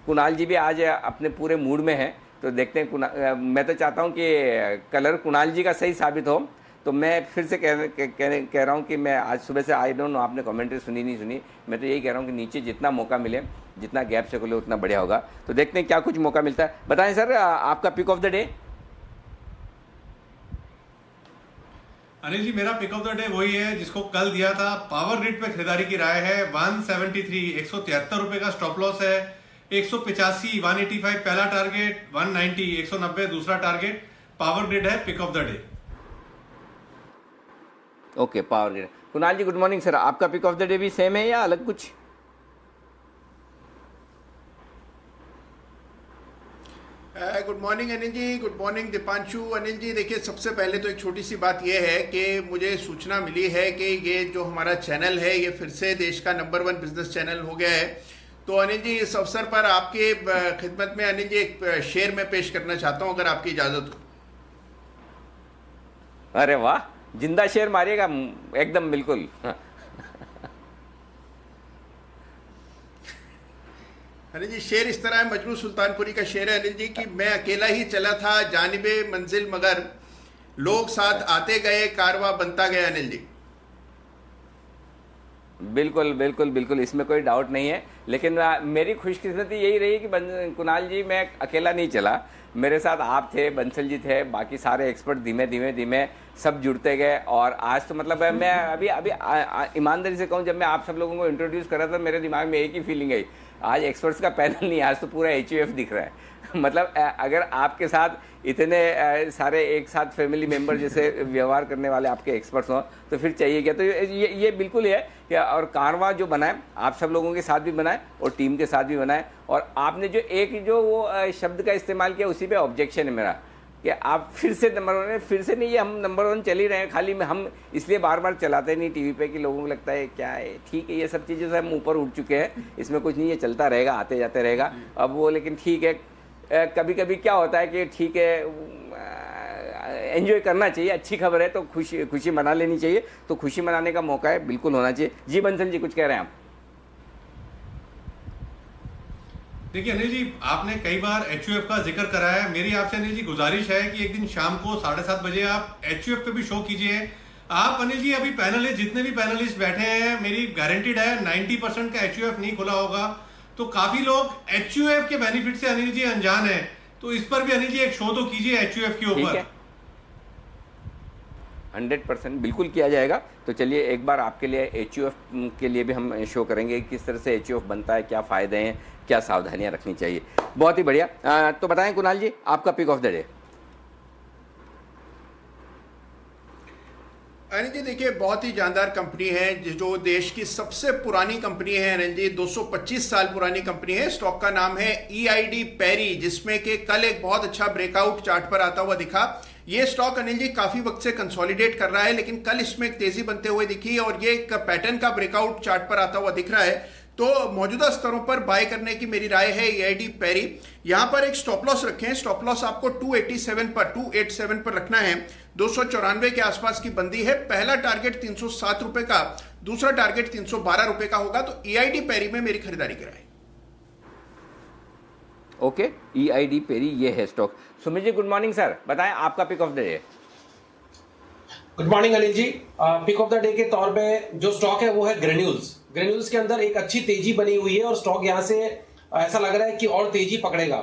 कुणाल जी भी आज अपने पूरे मूड में हैं, तो देखते हैं। मैं तो चाहता हूं कि कलर कुणाल जी का सही साबित हो। तो मैं फिर से कह रहा हूं कि मैं आज सुबह से, आई डोंट नो आपने कमेंट्री सुनी नहीं सुनी, मैं तो यही कह रहा हूं कि नीचे जितना मौका मिले, जितना गैप से खुले उतना बढ़िया होगा। तो देखते हैं क्या कुछ मौका मिलता है। बताएं सर आपका pick of the day. Anil ji मेरा पिक ऑफ द डे वही है जिसको कल दिया था, पावर ग्रिड पे खरीदारी की राय है। 173 173 रुपए का स्टॉप लॉस है, 185 185 पहला टारगेट, 190 190 दूसरा टारगेट। पावर ग्रिड है pick of the day. Okay, Power Grid. Kunal ji good morning sir, आपका पिक ऑफ द डे भी सेम है या अलग कुछ? Good morning Anil ji, good morning Deepanshu. Anil ji देखिए, सबसे पहले तो एक छोटी सी बात यह है कि मुझे सूचना मिली है कि ये जो हमारा चैनल है ये फिर से देश का नंबर 1 बिजनेस चैनल हो गया है। तो अनिल जी इस अवसर पर आपके खिदमत में अनिल जी एक शेयर में पेश करना चाहता हूं, अगर आपकी इजाजत हो। अरे वाह, जिंदा शेयर मारिएगा एकदम, बिल्कुल। अनिल जी शेर इस तरह है, मजरू सुल्तानपुरी का शेर है अनिल जी कि मैं अकेला ही चला था जानिबे मंजिल, मगर लोग साथ आते गए, कारवां बनता गया। अनिल जी बिल्कुल बिल्कुल बिल्कुल, इसमें कोई डाउट नहीं है। लेकिन मेरी खुशकिस्मती यही रही कि कुणाल जी मैं अकेला नहीं चला, मेरे साथ आप थे, बंसल जी थे, बाकी सारे एक्सपर्ट धीमे धीमे धीमे सब जुड़ते गए। और आज तो मतलब मैं अभी अभी ईमानदारी से कहूँ, जब मैं आप सब लोगों को इंट्रोड्यूस कर रहा था मेरे दिमाग में एक ही फीलिंग आई, आज एक्सपर्ट्स का पैनल नहीं, आज तो पूरा HUF दिख रहा है। मतलब अगर आपके साथ इतने सारे एक साथ फैमिली मेंबर जैसे व्यवहार करने वाले आपके एक्सपर्ट्स हों तो फिर चाहिए क्या। तो ये बिल्कुल है कि और कारवां जो बनाए आप सब लोगों के साथ भी बनाए और टीम के साथ भी बनाए। और आपने जो वो शब्द का इस्तेमाल किया उसी पे ऑब्जेक्शन है मेरा कि आप फिर से नंबर 1 है, फिर से नहीं, ये हम नंबर 1 चल ही रहे हैं, खाली में हम इसलिए बार बार चलाते नहीं टीवी पे कि लोगों को लगता है क्या है, ठीक है ये सब चीज़ें से हम ऊपर उठ चुके हैं, इसमें कुछ नहीं, ये चलता रहेगा, आते जाते रहेगा। अब वो लेकिन ठीक है, कभी कभी क्या होता है कि ठीक है एंजॉय करना चाहिए, अच्छी खबर है तो खुशी मना लेनी चाहिए, तो खुशी मनाने का मौका है, बिल्कुल होना चाहिए। जी बंसल जी कुछ कह रहे हैं आप? देखिए अनिल जी, आपने कई बार HUF का जिक्र कराया है, मेरी आपसे अनिल जी गुजारिश है कि एक दिन शाम को 7:30 बजे आप HUF पे भी शो कीजिए। आप अनिल जी अभी पैनलिस्ट, जितने भी पैनलिस्ट बैठे हैं, मेरी गारंटीड है 90% का HUF नहीं खुला होगा, तो काफी लोग HUF के बेनिफिट से अनिल जी अनजान है, तो इस पर भी अनिल जी एक शो तो कीजिए HUF के ऊपर। 100% बिल्कुल किया जाएगा। तो चलिए एक बार आपके लिए HUF के लिए भी हम शो करेंगे, किस तरह से HUF बनता है, क्या फ़ायदे हैं, क्या सावधानियां रखनी चाहिए। बहुत ही बढ़िया। तो बताएं कुणाल जी, आपका pick of the day. Anil ji देखिए, बहुत ही जानदार कंपनी है, जो देश की सबसे पुरानी कंपनी है अनिल जी, 225 साल पुरानी कंपनी है। स्टॉक का नाम है EID पेरी, जिसमें कि कल एक बहुत अच्छा ब्रेकआउट चार्ट पर आता हुआ दिखा। ये स्टॉक अनिल जी काफी वक्त से कंसोलिडेट कर रहा है, लेकिन कल इसमें एक तेजी बनते हुए दिखी और ये एक पैटर्न का ब्रेकआउट चार्ट पर आता हुआ दिख रहा है। तो मौजूदा स्तरों पर बाय करने की मेरी राय है EID पेरी। यहां पर एक स्टॉप लॉस रखें, स्टॉप लॉस आपको 287 पर रखना है। 294 के आसपास की बंदी है। पहला टारगेट 307 रुपए का, दूसरा टारगेट 312 रुपए का होगा। तो EID पेरी में मेरी खरीदारी की राय। ओके, EID पेरी ये है stock. Sumit ji good morning sir, बताएं आपका pick of the day. Good morning Anil ji. Pick of the day के तौर पे जो स्टॉक है वो है ग्रेन्यूल्स। ग्रेन्यूल्स के अंदर एक अच्छी तेजी बनी हुई है और स्टॉक यहां से ऐसा लग रहा है कि और तेजी पकड़ेगा।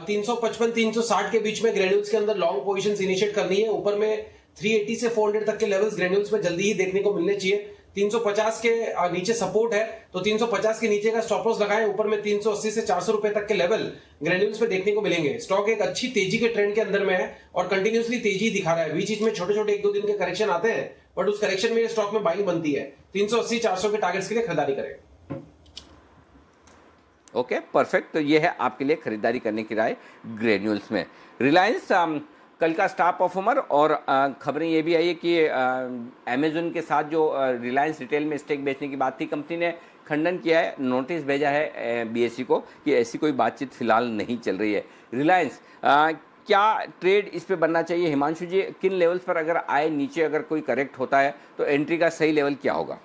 355-360 के बीच में ग्रेन्यूल्स के अंदर लॉन्ग पोजीशंस इनिशिएट करनी है। ऊपर में 380 से 400 तक के लेवल्स ग्रेन्यूल्स में जल्दी ही देखने को मिलने चाहिए। 350 के नीचे सपोर्ट है, तो 350 के नीचे का स्टॉप लॉस लगाएं। ऊपर में 380 से 400 रुपए तक के लेवल ग्रेन्यूल्स पे देखने को मिलेंगे। स्टॉक एक अच्छी तेजी के ट्रेंड के अंदर में है और कंटिन्यूसली तेजी दिखा रहा है। बीच में छोटे छोटे 1-2 दिन के करेक्शन आते हैं, बट उस करेक्शन में ये स्टॉक में बाइंग बनती है। 380-400 के टारगेट्स के लिए खरीदारी करें। Okay perfect. तो ये है आपके लिए खरीदारी करने की राय ग्रेन्यूल्स में। रिलायंस कल का स्टार परफॉर्मर और खबरें ये भी आई है कि अमेजन के साथ जो रिलायंस रिटेल में स्टेक बेचने की बात थी, कंपनी ने खंडन किया है, नोटिस भेजा है BSE को कि ऐसी कोई बातचीत फिलहाल नहीं चल रही है। रिलायंस क्या ट्रेड इस पे बनना चाहिए हिमांशु जी? किन लेवल्स पर अगर आए नीचे, अगर कोई करेक्ट होता है तो एंट्री का सही लेवल क्या होगा?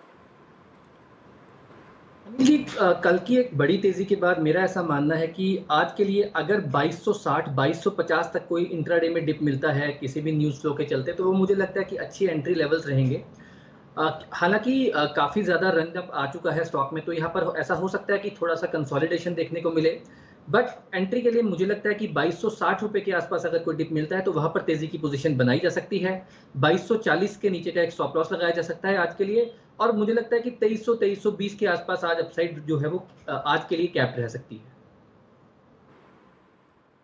जी कल की एक बड़ी तेजी के बाद मेरा ऐसा मानना है कि आज के लिए अगर 2260-2250 तक कोई इंट्राडे में डिप मिलता है किसी भी न्यूज़ फ्लो के चलते, तो वो मुझे लगता है कि अच्छी एंट्री लेवल्स रहेंगे। हालांकि काफ़ी ज़्यादा रन अप आ चुका है स्टॉक में, तो यहाँ पर ऐसा हो सकता है कि थोड़ा सा कंसोलिडेशन देखने को मिले। बट एंट्री के लिए मुझे लगता है कि 2260 रुपए के आसपास अगर कोई डिप मिलता है तो वहां पर तेजी की पोजीशन बनाई जा सकती है। 2240 के नीचे का एक स्टॉप लॉस लगाया जा सकता है आज के लिए, और मुझे लगता है कि 2300-2320 के आसपास आज अपसाइड जो है वो आज के लिए कैप रह सकती है।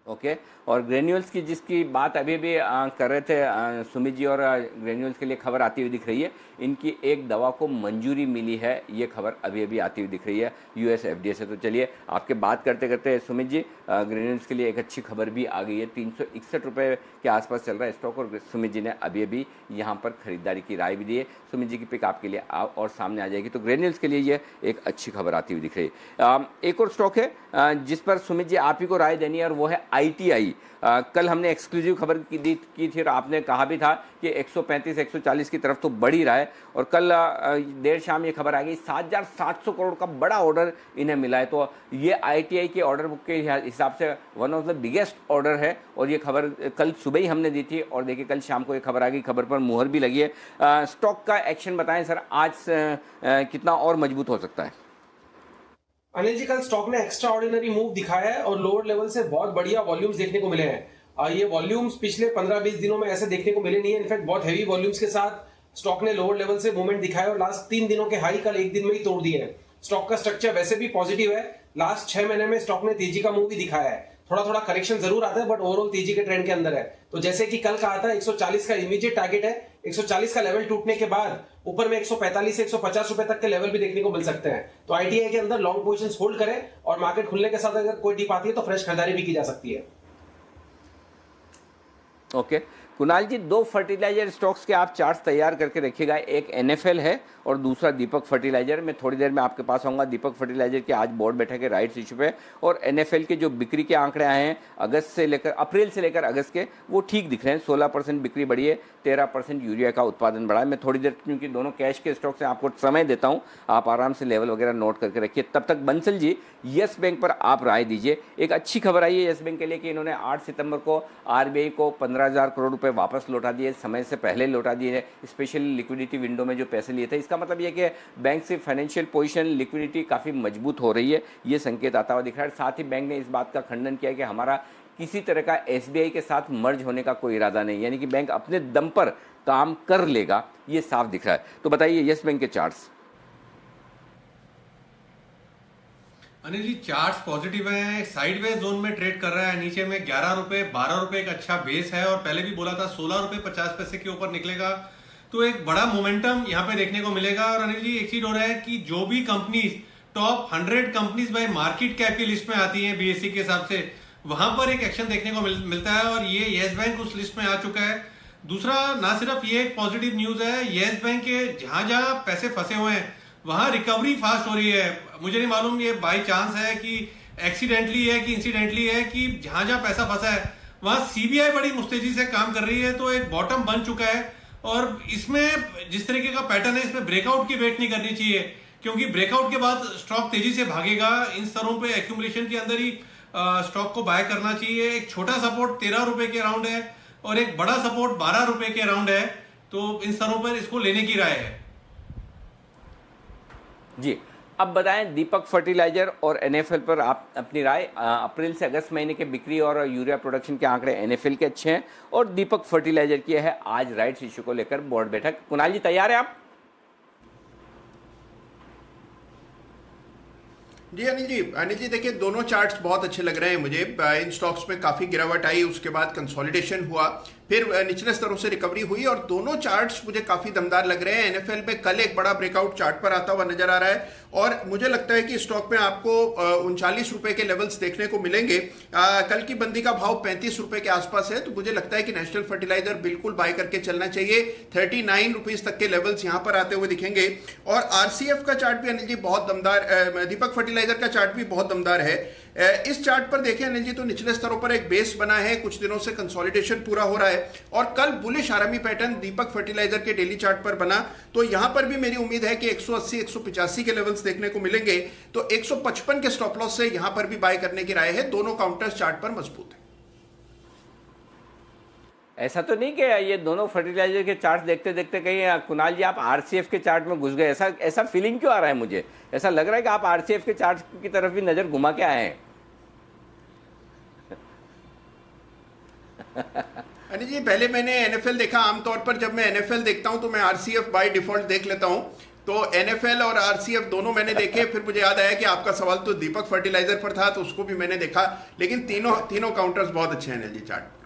ओके और ग्रेन्यूल्स की जिसकी बात अभी भी कर रहे थे सुमित जी, और ग्रेन्यूल्स के लिए खबर आती हुई दिख रही है, इनकी एक दवा को मंजूरी मिली है, ये खबर अभी अभी आती हुई दिख रही है US FDA से। तो चलिए आपके बात करते करते सुमित जी, ग्रेन्यूल्स के लिए एक अच्छी खबर भी आ गई है। 361 रुपये के आसपास चल रहा है स्टॉक और सुमित जी ने अभी अभी यहाँ पर खरीदारी की राय भी दी है। सुमित जी की पिक आपके लिए और सामने आ जाएगी। तो ग्रेन्यूल्स के लिए ये एक अच्छी खबर आती हुई दिख रही है। एक और स्टॉक है जिस पर सुमित जी आप ही को राय देनी है, और वो है ITI। कल हमने एक्सक्लूसिव खबर की थी और आपने कहा भी था कि 135-140 की तरफ तो बढ़ ही रहा है। है और कल देर शाम ये खबर आ गई 7,700 करोड़ का बड़ा ऑर्डर इन्हें मिला है। तो ये ITI के ऑर्डर बुक के हिसाब से one of the biggest order है और ये खबर कल सुबह ही हमने दी थी और देखिए कल शाम को ये खबर आ गई, खबर पर मुहर भी लगी है। स्टॉक का एक्शन बताएं सर, आज कितना और मजबूत हो सकता है? अनिल जी, कल स्टॉक ने एक्स्ट्रा ऑर्डिनरी मूव दिखाया है और लोअर लेवल से बहुत बढ़िया वॉल्यूम्स देखने को मिले हैं। ये वॉल्यूम्स पिछले 15-20 दिनों में ऐसे देखने को मिले नहीं है। इनफैक्ट बहुत हैवी वॉल्यूम्स के साथ स्टॉक ने लोअर लेवल से मूवमेंट दिखाया और लास्ट 3 दिनों के हाई कल एक दिन में ही तोड़ दिए हैं। स्टॉक का स्ट्रक्चर वैसे भी पॉजिटिव है। लास्ट 6 महीने में स्टॉक ने तेजी का मूव भी दिखाया है। थोड़ा थोड़ा करेक्शन जरूर आता है बट ओवरऑल तेजी के ट्रेंड के अंदर है। तो जैसे कि कल कहा था 140 का इमीडिएट टारगेट है। 140 का लेवल टूटने के बाद ऊपर में 145 से 150 रुपए तक के लेवल भी देखने को मिल सकते हैं। तो ITI के अंदर लॉन्ग पोजीशंस होल्ड करें और मार्केट खुलने के साथ अगर कोई डिप आती है तो फ्रेश खरीदारी भी की जा सकती है। ओके कुणाल जी, 2 फर्टिलाइजर स्टॉक्स के आप चार्ट्स तैयार करके रखिएगा। एक NFL है और दूसरा दीपक फर्टिलाइजर। मैं थोड़ी देर में आपके पास आऊँगा। दीपक फर्टिलाइजर के आज बोर्ड बैठक है राइट्स इशू पे और NFL के जो बिक्री के आंकड़े आए हैं अप्रैल से लेकर अगस्त के, वो ठीक दिख रहे हैं। 16% बिक्री बढ़ी है, 13% यूरिया का उत्पादन बढ़ा है। मैं थोड़ी देर, क्योंकि दोनों कैश के स्टॉक्स हैं, आपको समय देता हूँ, आप आराम से लेवल वगैरह नोट करके रखिए। तब तक बंसल जी, येस बैंक पर आप राय दीजिए। एक अच्छी खबर आई है येस बैंक के लिए कि इन्होंने 8 सितंबर को RBI को 15,000 करोड़ रुपए वापस लौटा दिए, समय से पहले लौटा दिए, स्पेशली लिक्विडिटी विंडो में जो पैसे लिए थे। इसका मतलब ये कि बैंक से फाइनेंशियल पोजीशन, लिक्विडिटी काफ़ी मजबूत हो रही है, ये संकेत आता हुआ दिख रहा है। साथ ही बैंक ने इस बात का खंडन किया कि हमारा किसी तरह का SBI के साथ मर्ज होने का कोई इरादा नहीं, यानी कि बैंक अपने दम पर काम कर लेगा, ये साफ दिख रहा है। तो बताइए येस बैंक के charts. Anil ji, charts positive हैं, साइडवेज जोन में ट्रेड कर रहा है। नीचे में 11 रुपए 12 रुपए एक अच्छा बेस है और पहले भी बोला था 16 रुपए 50 पैसे के ऊपर निकलेगा तो एक बड़ा मोमेंटम यहाँ पे देखने को मिलेगा। और अनिल जी, एक चीज हो रहा है कि जो भी companies top 100 companies by market cap की लिस्ट में आती है BSE के हिसाब से, वहां पर एक एक्शन देखने को मिलता है और ये येस बैंक उस लिस्ट में आ चुका है। दूसरा, ना सिर्फ ये एक पॉजिटिव न्यूज है, येस बैंक के जहां जहां पैसे फंसे हुए हैं वहां रिकवरी फास्ट हो रही है। मुझे नहीं मालूम ये बाय चांस है कि एक्सीडेंटली है कि इंसिडेंटली है कि जहां जहां पैसा फंसा है वहां CBI बड़ी मुस्तैदी से काम कर रही है। तो एक बॉटम बन चुका है और इसमें जिस तरीके का पैटर्न है, इसमें ब्रेकआउट की वेट नहीं करनी चाहिए क्योंकि ब्रेकआउट के बाद स्टॉक तेजी से भागेगा। इन स्तरों पे एक्यूमुलेशन के अंदर ही स्टॉक को बाय करना चाहिए। एक छोटा सपोर्ट 13 रुपए के अराउंड है और एक बड़ा सपोर्ट 12 रुपए के अराउंड है। तो इन स्तरों पर इसको लेने की राय है जी। अब बताएं दीपक फर्टिलाइजर और NFL पर आप अपनी राय। अप्रैल से अगस्त महीने के बिक्री और यूरिया प्रोडक्शन के आंकड़े NFL के अच्छे हैं और दीपक फर्टिलाइजर की है आज राइट्स इशू को लेकर बोर्ड बैठक। कुणाल जी, तैयार है आप? जी अनिल जी देखिए, दोनों चार्ट्स बहुत अच्छे लग रहे हैं मुझे। इन स्टॉक्स में काफी गिरावट आई, उसके बाद कंसोलिडेशन हुआ, फिर निचले स्तरों से रिकवरी हुई और दोनों चार्ट्स मुझे काफी दमदार लग रहे हैं। NFL में कल एक बड़ा ब्रेकआउट चार्ट पर आता हुआ नजर आ रहा है और मुझे लगता है कि स्टॉक में आपको 39 रुपए के लेवल्स देखने को मिलेंगे। कल की बंदी का भाव 35 रुपए के आसपास है, तो मुझे लगता है कि नेशनल फर्टिलाइजर बिल्कुल बाय करके चलना चाहिए। 39 रुपीज तक के लेवल्स यहां पर आते हुए दिखेंगे। और RCF का चार्ट भी अनिल जी बहुत दमदार, दीपक फर्टिलाइजर का चार्ट भी बहुत दमदार है। इस चार्ट पर देखें अनिल जी तो निचले स्तरों पर एक बेस बना है, कुछ दिनों से कंसोलिडेशन पूरा हो रहा है और कल बुलिश आरामी पैटर्न दीपक फर्टिलाइजर के डेली चार्ट पर बना। तो यहां पर भी मेरी उम्मीद है कि 180 185 के लेवल्स देखने को मिलेंगे। तो 155 के स्टॉप लॉस से यहां पर भी बाय करने की राय है। दोनों काउंटर्स चार्ट पर मजबूत है। ऐसा तो नहीं कि ये दोनों फर्टिलाइजर के चार्ट देखते देखते कहीं कुणाल जी आप RCF के चार्ट में घुस गए, ऐसा फीलिंग क्यों आ रहा है? मुझे ऐसा लग रहा है कि आप RCF के चार्ट की तरफ भी नजर घुमा के आए हैं। अनिल जी, पहले मैंने NFL देखा। आमतौर पर जब मैं NFL देखता हूं तो मैं RCF बाय डिफॉल्ट देख लेता हूं। तो NFL और RCF दोनों मैंने देखे, फिर मुझे याद आया कि आपका सवाल तो दीपक फर्टिलाइजर पर था, तो उसको भी मैंने देखा। लेकिन तीनों काउंटर्स बहुत अच्छे हैं अनिल जी चार्ट।